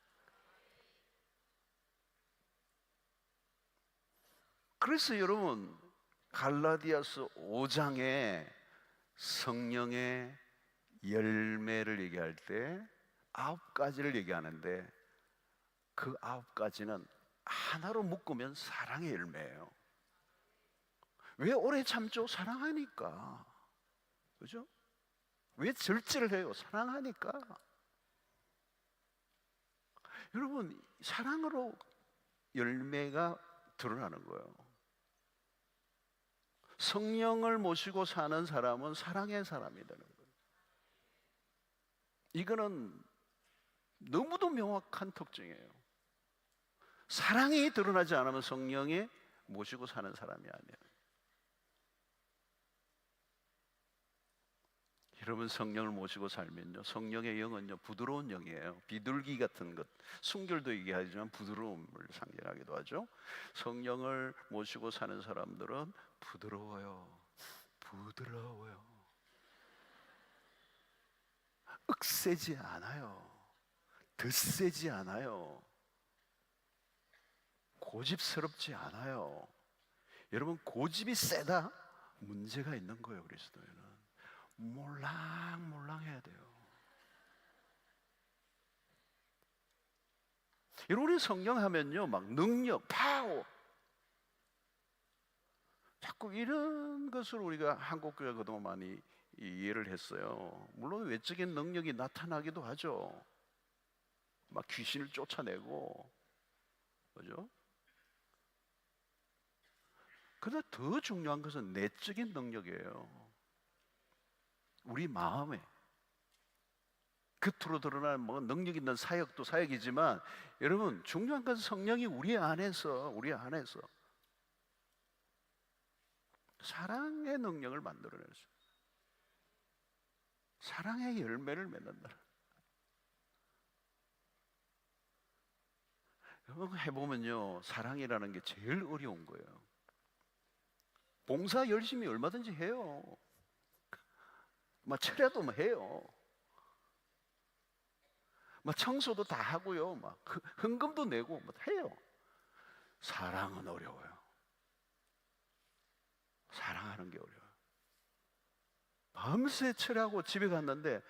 그래서 여러분, 갈라디아서 5장에 성령의 열매를 얘기할 때 9가지를 얘기하는데 그 9가지는 하나로 묶으면 사랑의 열매예요. 왜 오래 참죠? 사랑하니까. 그죠? 왜 절제를 해요? 사랑하니까. 여러분, 사랑으로 열매가 드러나는 거예요. 성령을 모시고 사는 사람은 사랑의 사람이 되는 거예요. 이거는 너무도 명확한 특징이에요. 사랑이 드러나지 않으면 성령에 모시고 사는 사람이 아니에요. 여러분, 성령을 모시고 살면요, 성령의 영은요 부드러운 영이에요. 비둘기 같은 것, 순결도 얘기하지만 부드러움을 상징하기도 하죠. 성령을 모시고 사는 사람들은 부드러워요. 부드러워요. 억세지 않아요. 드세지 않아요. 고집스럽지 않아요. 여러분, 고집이 세다? 문제가 있는 거예요. 그리스도인은 몰랑몰랑해야 돼요. 여러분, 우리 성령 하면요 막 능력, 파워, 자꾸 이런 것을 우리가 한국교회가 그동안 많이 이해를 했어요. 물론 외적인 능력이 나타나기도 하죠. 막 귀신을 쫓아내고, 그죠? 그러나 더 중요한 것은 내적인 능력이에요. 우리 마음에 겉으로 드러나는 뭐 능력 있는 사역도 사역이지만, 여러분 중요한 것은 성령이 우리 안에서 사랑의 능력을 만들어내서 사랑의 열매를 맺는다. 여러분, 해보면요 사랑이라는 게 제일 어려운 거예요. 봉사 열심히 얼마든지 해요. 막 철야도 막 해요. 막 청소도 다 하고요. 막 헌금도 내고 막 해요. 사랑은 어려워요. 사랑하는 게 어려워요. 밤새 철하고 집에 갔는데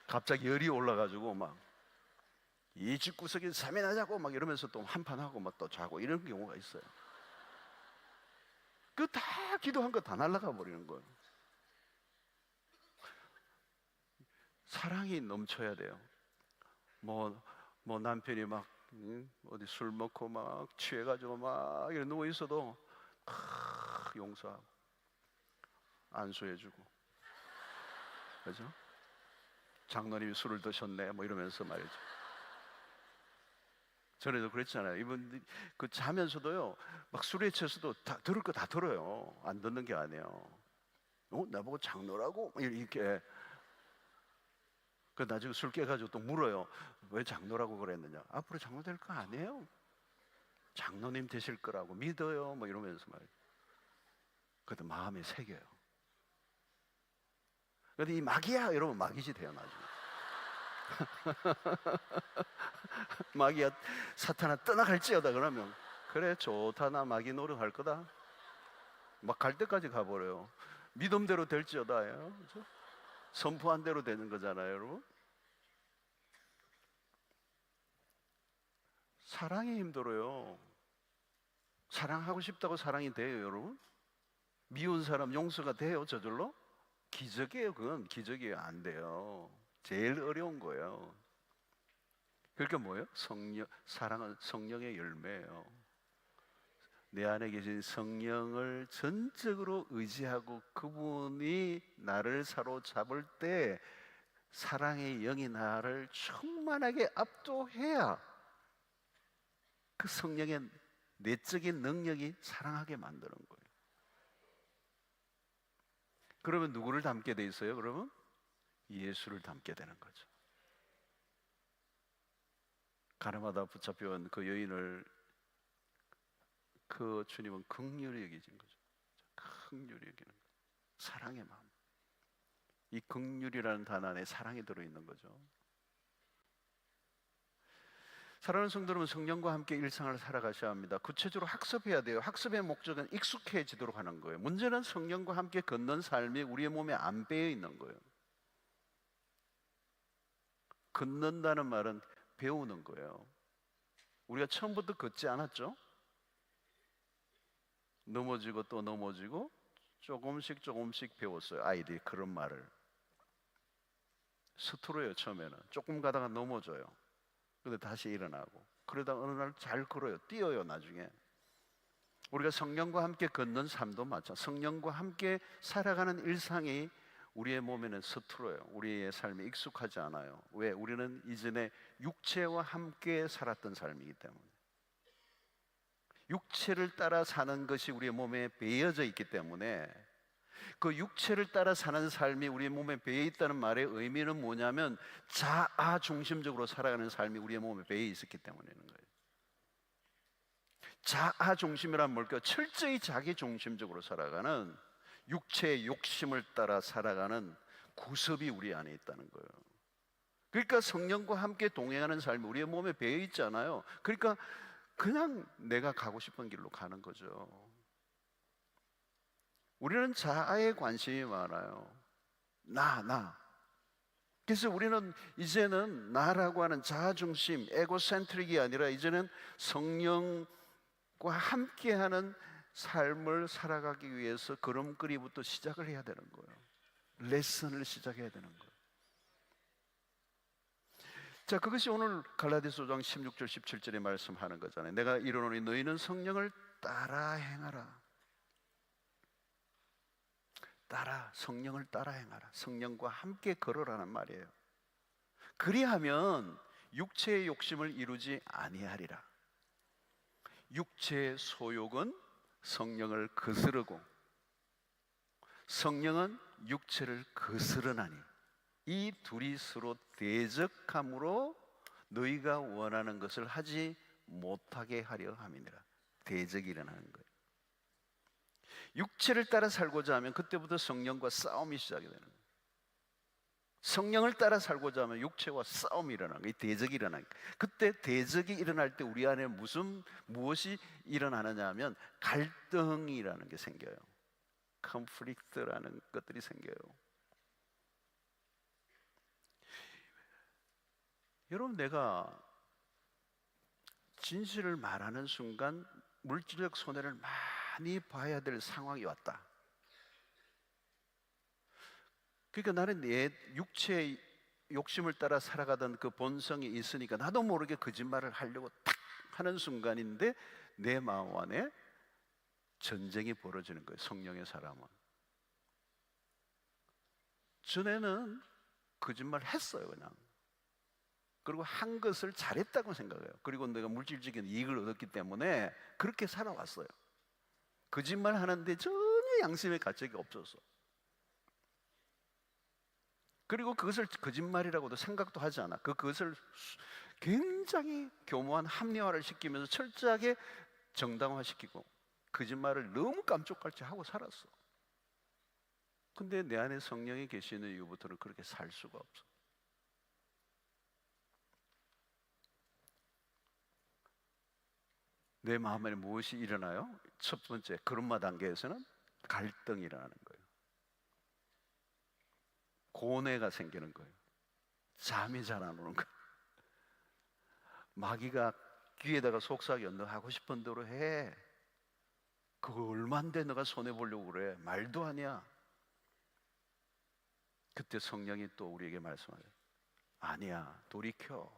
갑자기 열이 올라가지고 막 이 집구석에 사면하자고 막 이러면서 또 한판 하고 막 또 자고 이런 경우가 있어요. 그 다 기도한 거 다 날아가 버리는 거예요. 사랑이 넘쳐야 돼요. 뭐 남편이 막 어디 술 먹고 막 취해가지고 막 이렇게 누워 있어도 용서하고 안수해주고, 그죠? 장로님이 술을 드셨네 뭐 이러면서 말이죠. 전에도 그랬잖아요. 이분 그 자면서도요 막 술에 취해서도 다 들을 거 다 들어요. 안 듣는 게 아니에요. 나보고 장로라고 이렇게. 그 나중에 술 깨가지고 또 물어요. 왜 장로라고 그랬느냐? 앞으로 장로 될 거 아니에요? 장로님 되실 거라고 믿어요. 뭐 이러면서 말이죠. 그래도 마음에 새겨요. 근데 이 마귀야 이러면 마귀지 돼요 나중에. 마귀야 사탄아 떠나갈지어다 그러면 그래 좋다 나 마귀 노릇할 거다. 막 갈 때까지 가버려요. 믿음대로 될지어다예요. 그렇죠? 선포한 대로 되는 거잖아요, 여러분. 사랑이 힘들어요. 사랑하고 싶다고 사랑이 돼요, 여러분? 미운 사람 용서가 돼요, 저절로? 기적이에요, 그건 기적이에요. 안 돼요. 제일 어려운 거예요. 그러니까 뭐예요? 사랑은 성령의 열매예요. 내 안에 계신 성령을 전적으로 의지하고 그분이 나를 사로잡을 때 사랑의 영이 나를 충만하게 압도해야 그 성령의 내적인 능력이 사랑하게 만드는 거예요. 그러면 누구를 닮게 돼 있어요? 그러면 예수를 닮게 되는 거죠. 가늠하다 붙잡혀온 그 여인을 그 주님은 긍휼히 여기신 거죠. 긍휼히 여기는 거죠. 사랑의 마음. 이 긍휼이라는 단어 안에 사랑이 들어있는 거죠. 사랑하는 성도 여러분, 성령과 함께 일상을 살아가셔야 합니다. 구체적으로 학습해야 돼요. 학습의 목적은 익숙해지도록 하는 거예요. 문제는 성령과 함께 걷는 삶이 우리의 몸에 안 배어 있는 거예요. 걷는다는 말은 배우는 거예요. 우리가 처음부터 걷지 않았죠? 넘어지고 또 넘어지고 조금씩 배웠어요. 아이들이 그런 말을. 스스로예요. 처음에는 조금 가다가 넘어져요. 근데 다시 일어나고 그러다 어느 날 잘 걸어요. 뛰어요. 나중에 우리가 성령과 함께 걷는 삶도 마찬가지. 성령과 함께 살아가는 일상이 우리의 몸에는 서툴어요. 우리의 삶에 익숙하지 않아요. 왜? 우리는 이전에 육체와 함께 살았던 삶이기 때문에. 육체를 따라 사는 것이 우리의 몸에 배어져 있기 때문에, 그 육체를 따라 사는 삶이 우리의 몸에 배어 있다는 말의 의미는 뭐냐면 자아 중심적으로 살아가는 삶이 우리의 몸에 배어 있었기 때문이는 거예요. 자아 중심이란 뭘까요? 철저히 자기 중심적으로 살아가는, 육체의 욕심을 따라 살아가는 구습이 우리 안에 있다는 거예요. 그러니까 성령과 함께 동행하는 삶이 우리의 몸에 배어 있잖아요. 그러니까 그냥 내가 가고 싶은 길로 가는 거죠. 우리는 자아에 관심이 많아요. 나. 그래서 우리는 이제는 나라고 하는 자아중심, 에고센트릭이 아니라 이제는 성령과 함께하는 삶을 살아가기 위해서 걸음걸이부터 시작을 해야 되는 거예요. 레슨을 시작해야 되는 거예요. 자, 그것이 오늘 갈라디아서 5장 16절 17절에 말씀하는 거잖아요. 내가 이르노니 너희는 성령을 따라 행하라. 성령을 따라 행하라. 성령과 함께 걸으라는 말이에요. 그리하면 육체의 욕심을 이루지 아니하리라. 육체의 소욕은 성령을 거스르고 성령은 육체를 거스르나니 이 둘이 서로 대적함으로 너희가 원하는 것을 하지 못하게 하려 함이니라. 대적이 일어나는 거예요. 육체를 따라 살고자 하면 그때부터 성령과 싸움이 시작이 되는 거예요. 성령을 따라 살고자 하면 육체와 싸움이 일어나는 거예요. 대적이 일어나는 거예요. 그때 대적이 일어날 때 우리 안에 무엇이 일어나느냐 하면 갈등이라는 게 생겨요. 컨플릭트라는 것들이 생겨요. 여러분, 내가 진실을 말하는 순간 물질적 손해를 많이 봐야 될 상황이 왔다. 그러니까 나는 내 육체의 욕심을 따라 살아가던 그 본성이 있으니까 나도 모르게 거짓말을 하려고 탁 하는 순간인데 내 마음 안에 전쟁이 벌어지는 거예요. 성령의 사람은. 전에는 거짓말 했어요, 그냥. 그리고 한 것을 잘했다고 생각해요. 그리고 내가 물질적인 이익을 얻었기 때문에 그렇게 살아왔어요. 거짓말 하는데 전혀 양심의 가책이 없었어. 그리고 그것을 거짓말이라고도 생각도 하지 않아. 그것을 굉장히 교묘한 합리화를 시키면서 철저하게 정당화시키고 거짓말을 너무 깜짝같이 하고 살았어. 근데 내 안에 성령이 계시는 이후부터는 그렇게 살 수가 없어. 내 마음에 무엇이 일어나요? 첫 번째, 그런마 단계에서는 갈등이 일어나는 거예요. 고뇌가 생기는 거예요. 잠이 잘 안 오는 거예요. 마귀가 귀에다가 속삭여, 너 하고 싶은 대로 해. 그거 얼만데 너가 손해보려고 그래. 말도 아니야. 그때 성령이 또 우리에게 말씀하죠. 아니야, 돌이켜.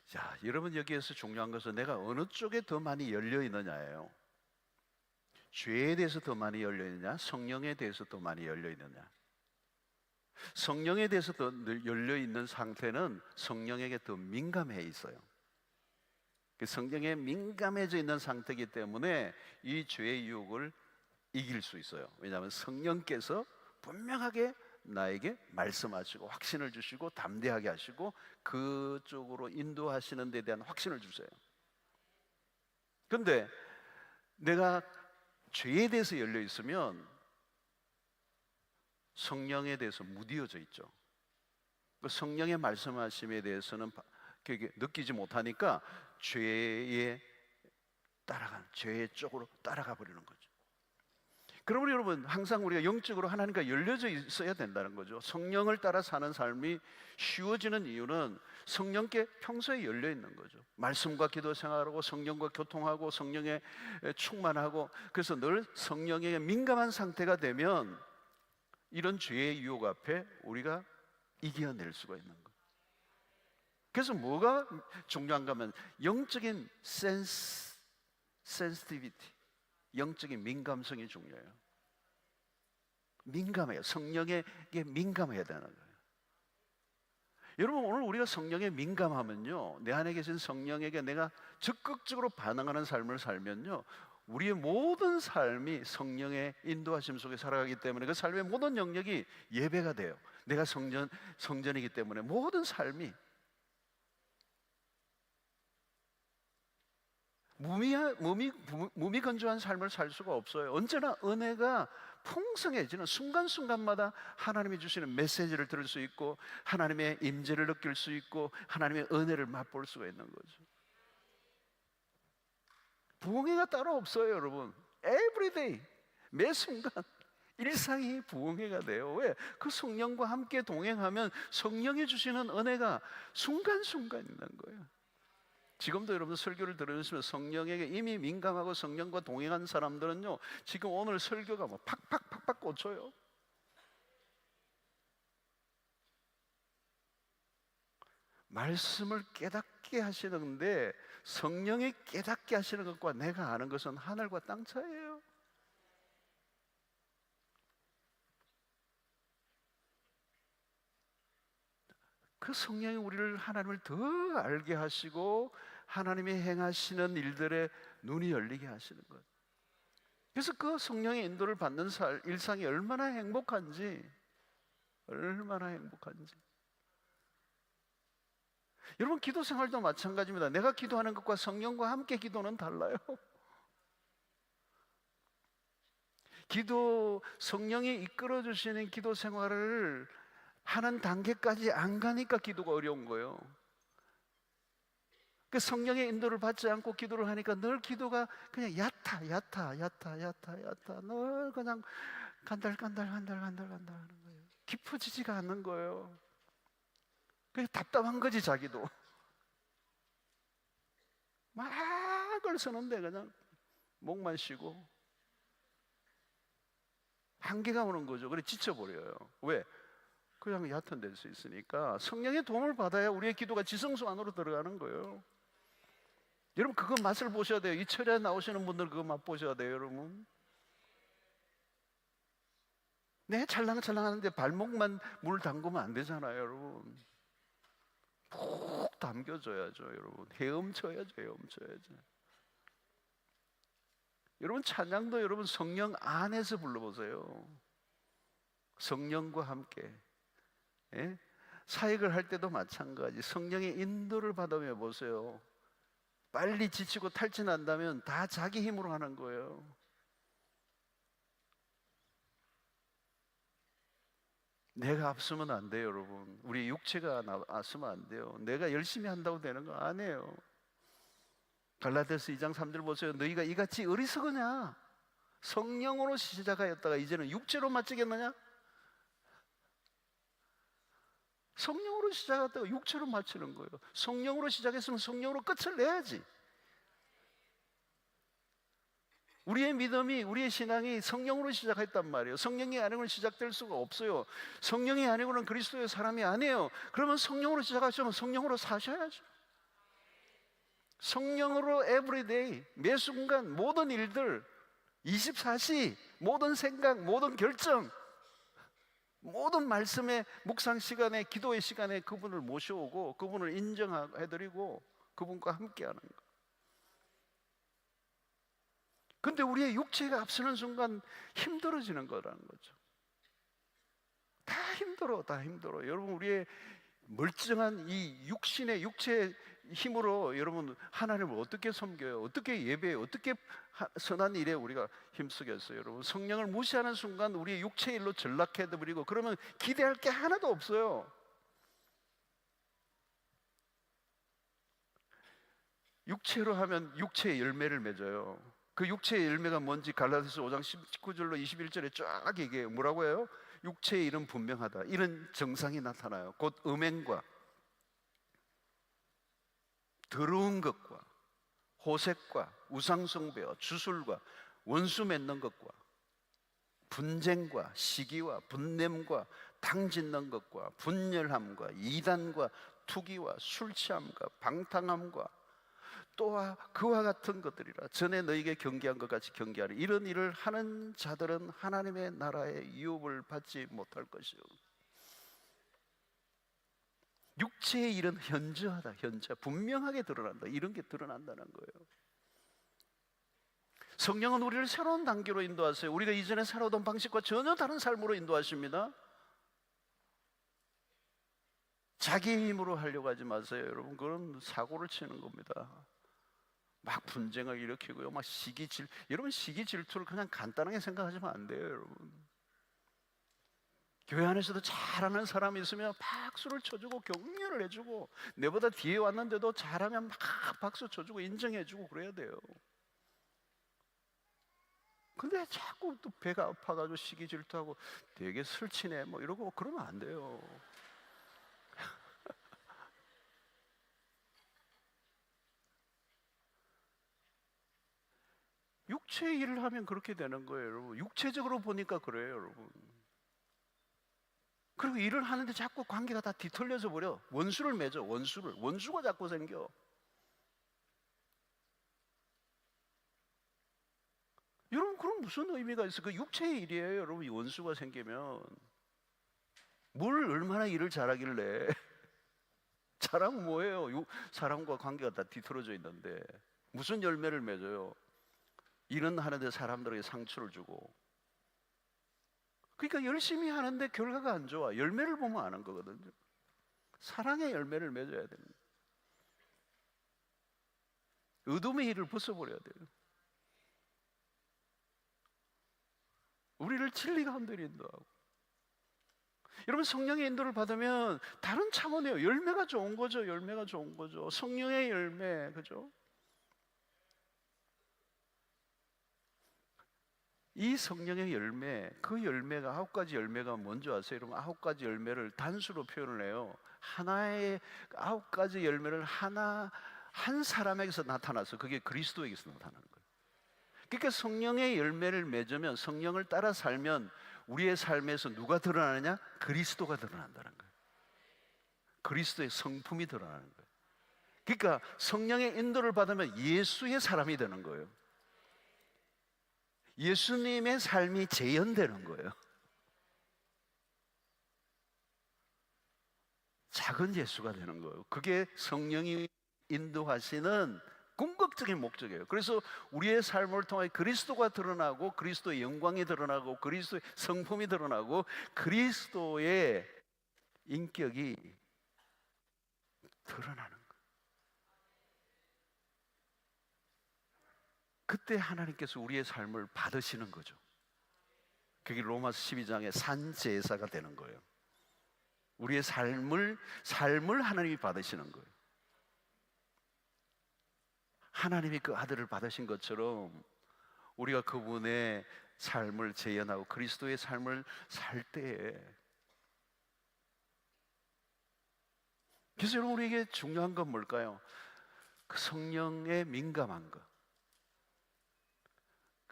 자, 여러분, 여기에서 중요한 것은 내가 어느 쪽에 더 많이 열려 있느냐예요. 죄에 대해서 더 많이 열려 있느냐, 성령에 대해서 더 많이 열려 있느냐. 성령에 대해서 더 열려 있는 상태는 성령에게 더 민감해 있어요. 성령에 민감해져 있는 상태이기 때문에 이 죄의 유혹을 이길 수 있어요. 왜냐하면 성령께서 분명하게 나에게 말씀하시고 확신을 주시고 담대하게 하시고 그쪽으로 인도하시는 데 대한 확신을 주세요. 그런데 내가 죄에 대해서 열려 있으면 성령에 대해서 무디어져 있죠. 성령의 말씀하심에 대해서는 느끼지 못하니까 죄의 쪽으로 따라가 버리는 거죠. 그러므로 여러분, 항상 우리가 영적으로 하나님과 열려져 있어야 된다는 거죠. 성령을 따라 사는 삶이 쉬워지는 이유는 성령께 평소에 열려 있는 거죠. 말씀과 기도 생활하고 성령과 교통하고 성령에 충만하고, 그래서 늘 성령에 민감한 상태가 되면 이런 죄의 유혹 앞에 우리가 이겨낼 수가 있는 거예요. 그래서 뭐가 중요한가 하면 영적인 센시티비티, 영적인 민감성이 중요해요. 민감해요. 성령에게 민감해야 되는 거예요. 여러분, 오늘 우리가 성령에 민감하면요, 내 안에 계신 성령에게 내가 적극적으로 반응하는 삶을 살면요, 우리의 모든 삶이 성령의 인도하심 속에 살아가기 때문에 그 삶의 모든 영역이 예배가 돼요. 내가 성전이기 때문에 모든 삶이 무미건조한 삶을 살 수가 없어요. 언제나 은혜가 풍성해지는 순간순간마다 하나님이 주시는 메시지를 들을 수 있고, 하나님의 임재를 느낄 수 있고, 하나님의 은혜를 맛볼 수가 있는 거죠. 부흥회가 따로 없어요, 여러분. Every day, 매 순간 일상이 부흥회가 돼요. 왜? 그 성령과 함께 동행하면 성령이 주시는 은혜가 순간순간 있는 거예요. 지금도 여러분 설교를 들으시면 성령에게 이미 민감하고 성령과 동행한 사람들은요, 지금 오늘 설교가 뭐 팍팍팍팍 꽂혀요. 말씀을 깨닫게 하시는데 성령이 깨닫게 하시는 것과 내가 아는 것은 하늘과 땅 차이예요. 그 성령이 우리를, 하나님을 더 알게 하시고 하나님이 행하시는 일들에 눈이 열리게 하시는 것. 그래서 그 성령의 인도를 받는 일상이 얼마나 행복한지, 얼마나 행복한지. 여러분, 기도 생활도 마찬가지입니다. 내가 기도하는 것과 성령과 함께 기도는 달라요. 성령이 이끌어 주시는 기도 생활을 하는 단계까지 안 가니까 기도가 어려운 거예요. 그 성령의 인도를 받지 않고 기도를 하니까 늘 기도가 그냥 얕아. 늘 그냥 간달간달 하는 거예요. 깊어지지가 않는 거예요. 그게 답답한 거지, 자기도. 막을 쓰는데 그냥 목만 쉬고 한계가 오는 거죠. 그래 지쳐버려요. 왜? 그냥 얕은 될 수 있으니까 성령의 도움을 받아야 우리의 기도가 지성소 안으로 들어가는 거예요. 여러분, 그거 맛을 보셔야 돼요. 이 철야에 나오시는 분들 그거 맛보셔야 돼요, 여러분. 네, 찰랑찰랑하는데 발목만 물 담그면 안 되잖아요, 여러분. 푹 담겨줘야죠, 여러분. 헤엄쳐야죠. 여러분, 찬양도 여러분 성령 안에서 불러보세요. 성령과 함께. 예? 사역을 할 때도 마찬가지. 성령의 인도를 받으며 보세요. 빨리 지치고 탈진한다면 다 자기 힘으로 하는 거예요. 내가 앞서면 안 돼요, 여러분. 우리 육체가 앞서면 안 돼요. 내가 열심히 한다고 되는 거 아니에요. 갈라디아서 2장 3절 보세요. 너희가 이같이 어리석으냐? 성령으로 시작하였다가 이제는 육체로 마치겠느냐? 성령으로 시작했다가 육체로 마치는 거예요. 성령으로 시작했으면 성령으로 끝을 내야지. 우리의 믿음이, 우리의 신앙이 성령으로 시작했단 말이에요. 성령이 아니고는 시작될 수가 없어요. 성령이 아니고는 그리스도의 사람이 아니에요. 그러면 성령으로 시작하시면 성령으로 사셔야죠. 성령으로 everyday, 매 순간 모든 일들, 24시, 모든 생각, 모든 결정, 모든 말씀의 묵상 시간에, 기도의 시간에 그분을 모셔오고 그분을 인정해드리고 그분과 함께하는 것. 근데 우리의 육체가 앞서는 순간 힘들어지는 거라는 거죠. 다 힘들어. 여러분, 우리의 멀쩡한 이 육체의 힘으로 여러분 하나님을 어떻게 섬겨요? 어떻게 예배해요? 어떻게 선한 일에 우리가 힘쓰겠어요? 여러분, 성령을 무시하는 순간 우리의 육체 일로 전락해버리고 그러면 기대할 게 하나도 없어요. 육체로 하면 육체의 열매를 맺어요. 그 육체의 열매가 뭔지 갈라디아서 5장 19절로 21절에 쫙 얘기해요. 뭐라고 해요? 육체의 일은 분명하다. 이런 정상이 나타나요. 곧 음행과 더러운 것과 호색과 우상숭배와 주술과 원수 맺는 것과 분쟁과 시기와 분냄과 당짓는 것과 분열함과 이단과 투기와 술취함과 방탕함과 또한 그와 같은 것들이라. 전에 너에게 경계한 것 같이 경계하리. 이런 일을 하는 자들은 하나님의 나라의 유업을 받지 못할 것이요. 육체의 일은 현저하다. 현저, 분명하게 드러난다. 이런 게 드러난다는 거예요. 성령은 우리를 새로운 단계로 인도하세요. 우리가 이전에 살아오던 방식과 전혀 다른 삶으로 인도하십니다. 자기 힘으로 하려고 하지 마세요, 여러분. 그건 사고를 치는 겁니다. 막 분쟁을 일으키고요, 막 여러분 시기 질투를 그냥 간단하게 생각하시면 안 돼요, 여러분. 교회 안에서도 잘하는 사람이 있으면 박수를 쳐주고 격려를 해주고, 내보다 뒤에 왔는데도 잘하면 막 박수 쳐주고 인정해주고 그래야 돼요. 근데 자꾸 또 배가 아파가지고 시기 질투하고 되게 설치네 뭐 이러고 그러면 안 돼요. 육체의 일을 하면 그렇게 되는 거예요, 여러분. 육체적으로 보니까 그래요, 여러분. 그리고 일을 하는데 자꾸 관계가 다 뒤틀려져 버려. 원수를 맺어. 원수가 자꾸 생겨. 여러분, 그럼 무슨 의미가 있어? 그 육체의 일이에요, 여러분. 이 원수가 생기면 뭘 얼마나 일을 잘하길래 잘하면 뭐예요? 사람과 관계가 다 뒤틀어져 있는데 무슨 열매를 맺어요? 일은 하는데 사람들에게 상처를 주고. 그러니까 열심히 하는데 결과가 안 좋아. 열매를 보면 아는 거거든요. 사랑의 열매를 맺어야 됩니다. 어둠의 일을 벗어버려야 돼요. 우리를 진리 가운데로 인도하고. 여러분, 성령의 인도를 받으면 다른 차원이에요. 열매가 좋은 거죠. 열매가 좋은 거죠. 성령의 열매, 그죠? 이 성령의 열매, 그 열매가 9가지 열매가 뭔지 아세요? 여러분, 9가지 열매를 단수로 표현을 해요. 하나의 9가지 열매를 한 사람에게서 나타나서 그게 그리스도에게서 나타나는 거예요. 그러니까 성령의 열매를 맺으면, 성령을 따라 살면 우리의 삶에서 누가 드러나느냐? 그리스도가 드러난다는 거예요. 그리스도의 성품이 드러나는 거예요. 그러니까 성령의 인도를 받으면 예수의 사람이 되는 거예요. 예수님의 삶이 재현되는 거예요. 작은 예수가 되는 거예요. 그게 성령이 인도하시는 궁극적인 목적이에요. 그래서 우리의 삶을 통해 그리스도가 드러나고, 그리스도의 영광이 드러나고, 그리스도의 성품이 드러나고, 그리스도의 인격이 드러나는 거예요. 그때 하나님께서 우리의 삶을 받으시는 거죠. 그게 로마서 12장의 산제사가 되는 거예요. 우리의 삶을 하나님이 받으시는 거예요. 하나님이 그 아들을 받으신 것처럼 우리가 그분의 삶을 재현하고 그리스도의 삶을 살 때에, 그래서 여러분, 우리에게 중요한 건 뭘까요? 그 성령에 민감한 것.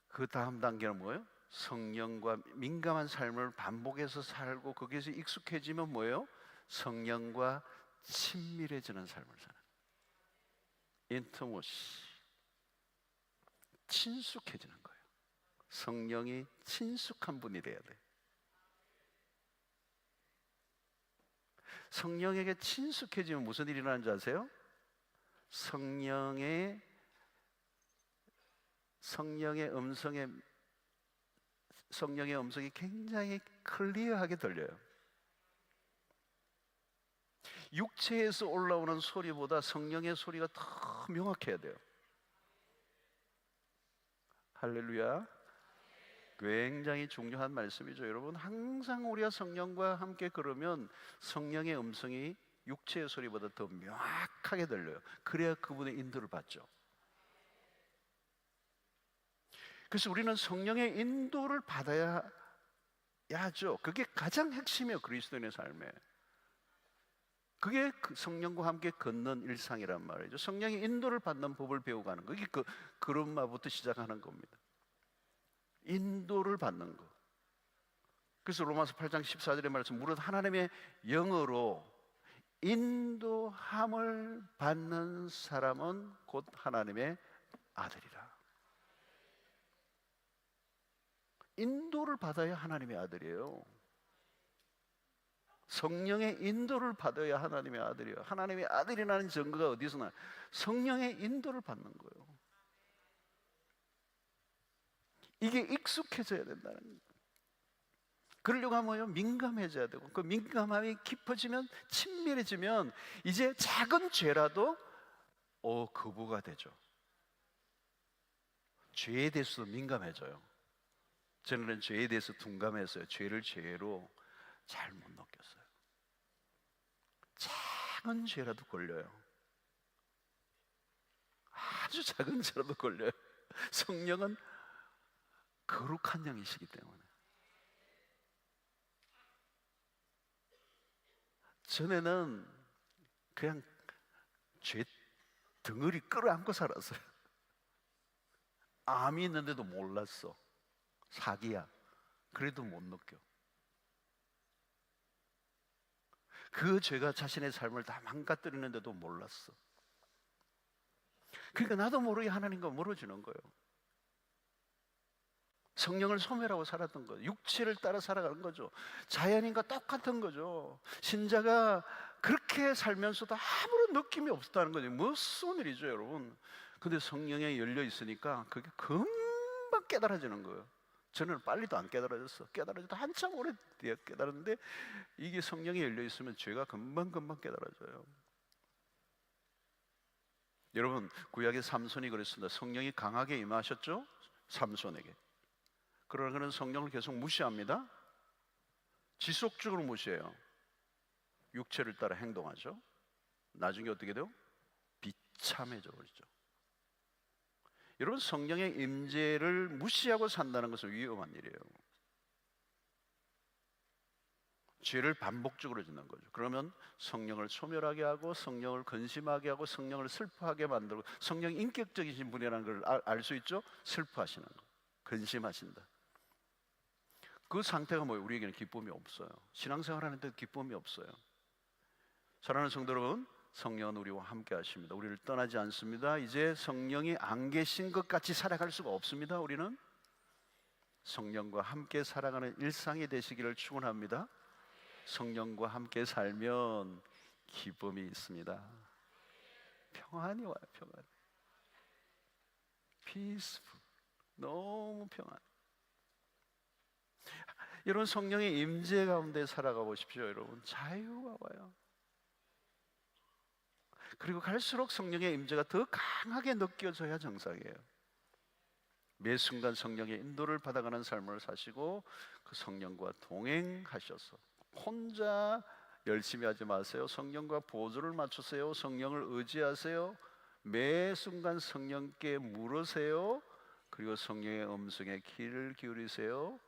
그 다음 단계는 뭐예요? 성령과 민감한 삶을 반복해서 살고 거기에서 익숙해지면 뭐예요? 성령과 친밀해지는 삶을 사는, 인티머시, 친숙해지는 거예요. 성령이 친숙한 분이 돼야 돼. 성령에게 친숙해지면 무슨 일이 일어나는지 아세요? 성령의 음성이 굉장히 클리어하게 들려요. 육체에서 올라오는 소리보다 성령의 소리가 더 명확해야 돼요. 할렐루야. 굉장히 중요한 말씀이죠. 여러분, 항상 우리가 성령과 함께 걸으면 성령의 음성이 육체의 소리보다 더 명확하게 들려요. 그래야 그분의 인도를 받죠. 그래서 우리는 성령의 인도를 받아야 하죠. 그게 가장 핵심이에요, 그리스도인의 삶에. 그게 성령과 함께 걷는 일상이란 말이죠. 성령의 인도를 받는 법을 배워가는 거. 이게 그런마부터 시작하는 겁니다. 인도를 받는 거. 그래서 로마서 8장 14절의 말씀, 무릇 하나님의 영으로 인도함을 받는 사람은 곧 하나님의 아들이라. 인도를 받아야 하나님의 아들이에요. 성령의 인도를 받아야 하나님의 아들이에요. 하나님의 아들이라는 증거가 어디서 나요? 성령의 인도를 받는 거예요. 이게 익숙해져야 된다는 거예요. 그러려고 하면 민감해져야 되고, 그 민감함이 깊어지면, 친밀해지면 이제 작은 죄라도 거부가 되죠. 죄에 대해서도 민감해져요. 저는 죄에 대해서 둔감했어요. 죄를 죄로 잘 못 느꼈어요. 작은 죄라도 걸려요. 아주 작은 죄라도 걸려요. 성령은 거룩한 영이시기 때문에. 전에는 그냥 죄 덩어리 끌어안고 살았어요. 암이 있는데도 몰랐어. 사기야. 그래도 못 느껴. 그 죄가 자신의 삶을 다 망가뜨리는데도 몰랐어. 그러니까 나도 모르게 하나님과 멀어지는 거예요. 성령을 소멸하고 살았던 거예요. 육체를 따라 살아가는 거죠. 자연인과 똑같은 거죠. 신자가 그렇게 살면서도 아무런 느낌이 없었다는 거죠. 무슨 일이죠, 여러분. 근데 성령에 열려 있으니까 그게 금방 깨달아지는 거예요. 저는 빨리도 안 깨달아졌어. 깨달아져도 한참 오래 뒤에 깨달았는데, 이게 성령에 열려 있으면 죄가 금방 깨달아져요. 여러분, 구약의 삼손이 그랬습니다. 성령이 강하게 임하셨죠? 삼손에게. 그러나 그는 성령을 계속 무시합니다. 지속적으로 무시해요. 육체를 따라 행동하죠. 나중에 어떻게 돼요? 비참해져 버리죠. 여러분, 성령의 임재를 무시하고 산다는 것은 위험한 일이에요. 죄를 반복적으로 짓는 거죠. 그러면 성령을 소멸하게 하고, 성령을 근심하게 하고, 성령을 슬퍼하게 만들고, 성령이 인격적이신 분이라는 걸 알 수 있죠? 슬퍼하시는 거, 근심하신다. 그 상태가 뭐예요? 우리에게는 기쁨이 없어요. 신앙생활 하는데 기쁨이 없어요. 사랑하는 성도 여러분, 성령은 우리와 함께 하십니다. 우리를 떠나지 않습니다. 이제 성령이 안 계신 것 같이 살아갈 수가 없습니다. 우리는 성령과 함께 살아가는 일상이 되시기를 축원합니다. 성령과 함께 살면 기쁨이 있습니다. 평안이 와요. 평안. peaceful. 너무 평안. 여러분, 성령의 임재 가운데 살아가 보십시오. 여러분, 자유가 와요. 그리고 갈수록 성령의 임재가 더 강하게 느껴져야 정상이에요. 매 순간 성령의 인도를 받아가는 삶을 사시고, 그 성령과 동행하셔서 혼자 열심히 하지 마세요. 성령과 보조를 맞추세요. 성령을 의지하세요. 매 순간 성령께 물으세요. 그리고 성령의 음성에 귀를 기울이세요.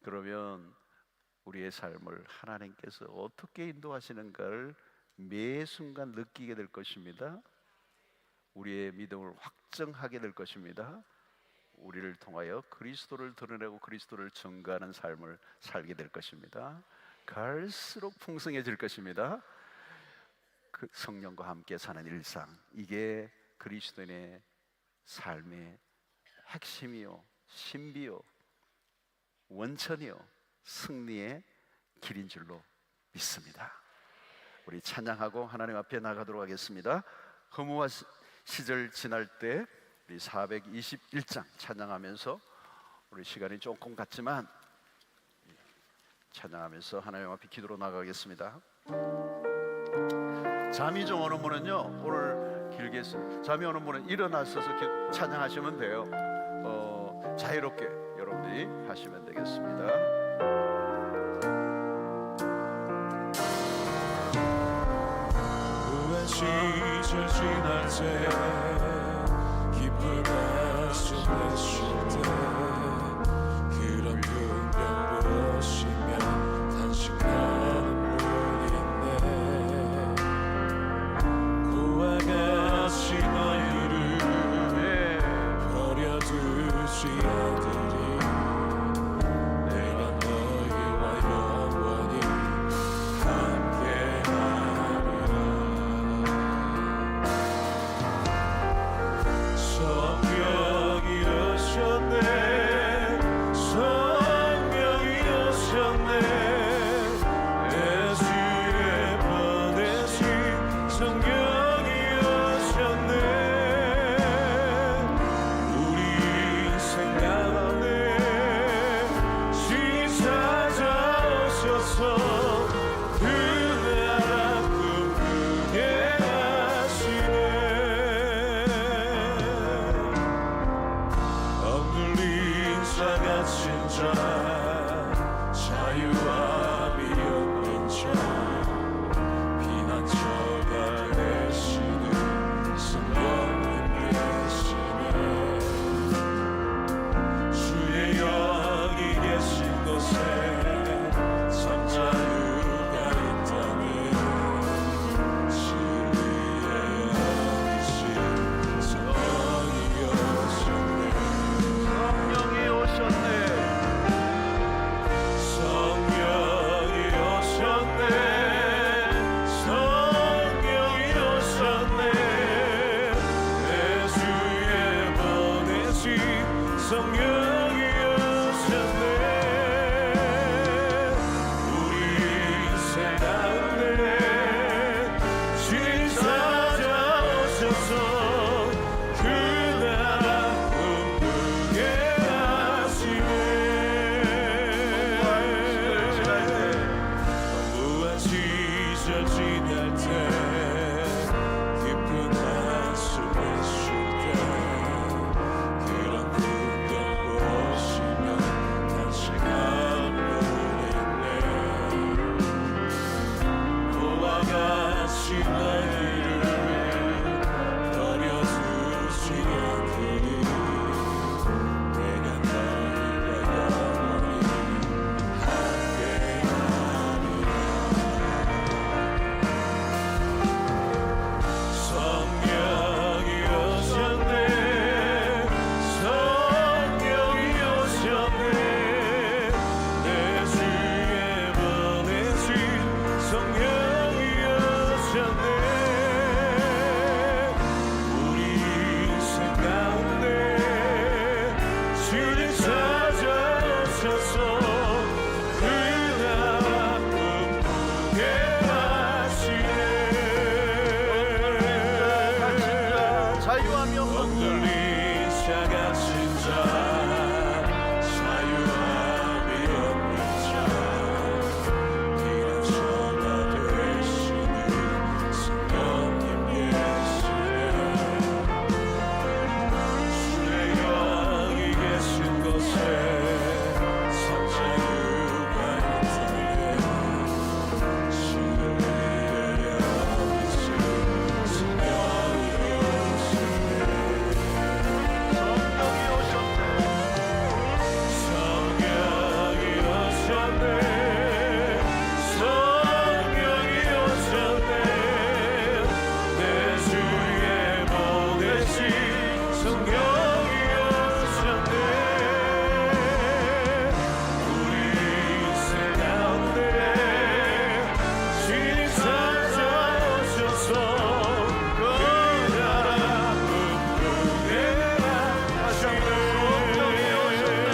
그러면 우리의 삶을 하나님께서 어떻게 인도하시는가를 매 순간 느끼게 될 것입니다. 우리의 믿음을 확정하게 될 것입니다. 우리를 통하여 그리스도를 드러내고 그리스도를 증거하는 삶을 살게 될 것입니다. 갈수록 풍성해질 것입니다. 그 성령과 함께 사는 일상, 이게 그리스도인의 삶의 핵심이요, 신비요, 원천이요, 승리의 길인 줄로 믿습니다. 우리 찬양하고 하나님 앞에 나가도록 하겠습니다. 허무와 시절 지날 때 우리 421장 찬양하면서, 우리 시간이 조금 갔지만 찬양하면서 하나님 앞에 기도로 나가겠습니다. 잠이 좀 오는 분은요, 오늘 길게 잠이 오는 분은 일어나셔서 찬양하시면 돼요. 자유롭게 여러분들이 하시면 되겠습니다. 시절 지날 때 기쁜 아침 내쉴 때 그런 분별 보시며 단식하는 분이 있네. 그와 같이 너희를 버려두지 않으리. 내가 너희와 영원히 함께 지날 때 깊은 한숨을 쉴 때 그런 풍경 보시면 다시 감물이네 너와 같이 날 길을 버려두지 않으리 내가 너희와 영원히 함께하리라 성령이 오셨네 성령이 오셨네 내 주에 보내신 성령이 오셨네 우리 인생 가운데 주님 찾아오셔서 그 나라 꿈꾸게 하시네 자유하며 억눌린 자 갇힌 자 자유함이 없는 자 피난처가 되시는 성령님 계시네 주의 영이 계신 곳에 삼자유가 있다네 신을 위하여 오신 성령이 오시네 성령이 오셨네 성령이 오셨네 성령이 오셨네 내 주에 보내신 성령이 오셨네 우리 인생 가운데 주님 찾아오셔서 그 나라 꿈꾸게 하시네 성령이 오셨네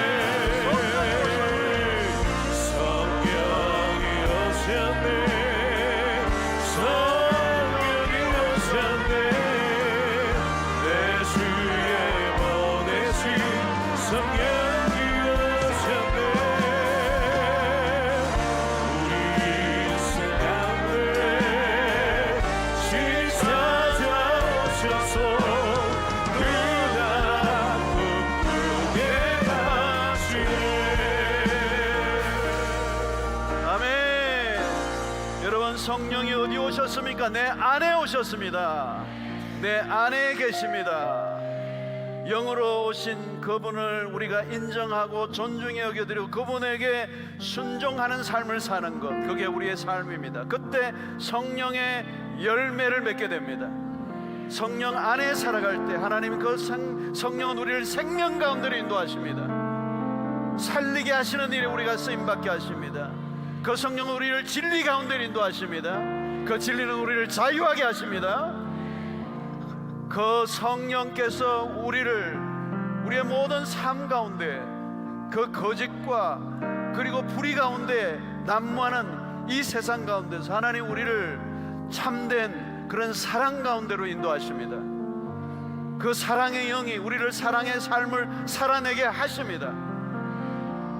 성령이 오셨네 내 주에 보내신 성령이 오셨네 우리 인생 가운데 주님 찾아오셔서 그 나라 꿈꾸게 하시네 아멘. 여러분 성령이 어디 오셨습니까? 내 안에 오셨습니다. 내 안에 계십니다. 영으로 오신 그분을 우리가 인정하고 존중해 여겨드리고 그분에게 순종하는 삶을 사는 것, 그게 우리의 삶입니다. 그때 성령의 열매를 맺게 됩니다. 성령 안에 살아갈 때 하나님 그 성령은 우리를 생명 가운데로 인도하십니다. 살리게 하시는 일에 우리가 쓰임받게 하십니다. 그 성령은 우리를 진리 가운데로 인도하십니다. 그 진리는 우리를 자유하게 하십니다. 그 성령께서 우리의 모든 삶 가운데 그 거짓과 그리고 불의 가운데 난무하는 이 세상 가운데서 하나님 우리를 참된 그런 사랑 가운데로 인도하십니다. 그 사랑의 영이 우리를 사랑의 삶을 살아내게 하십니다.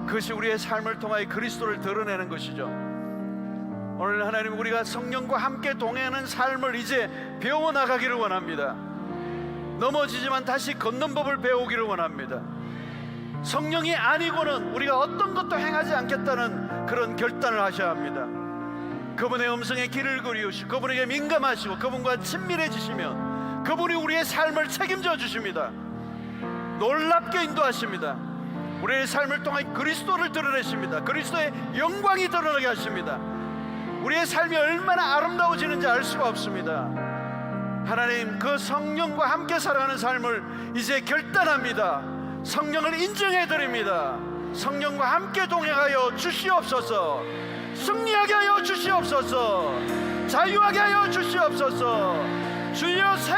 그것이 우리의 삶을 통하여 그리스도를 드러내는 것이죠. 오늘 하나님 우리가 성령과 함께 동행하는 삶을 이제 배워나가기를 원합니다. 넘어지지만 다시 걷는 법을 배우기를 원합니다. 성령이 아니고는 우리가 어떤 것도 행하지 않겠다는 그런 결단을 하셔야 합니다. 그분의 음성에 귀를 기울이시고 그분에게 민감하시고 그분과 친밀해지시면 그분이 우리의 삶을 책임져 주십니다. 놀랍게 인도하십니다. 우리의 삶을 통해 그리스도를 드러내십니다. 그리스도의 영광이 드러나게 하십니다. 우리의 삶이 얼마나 아름다워지는지 알 수가 없습니다. 하나님 그 성령과 함께 살아가는 삶을 이제 결단합니다. 성령을 인정해 드립니다. 성령과 함께 동행하여 주시옵소서. 승리하게 하여 주시옵소서. 자유하게 하여 주시옵소서. 주여 세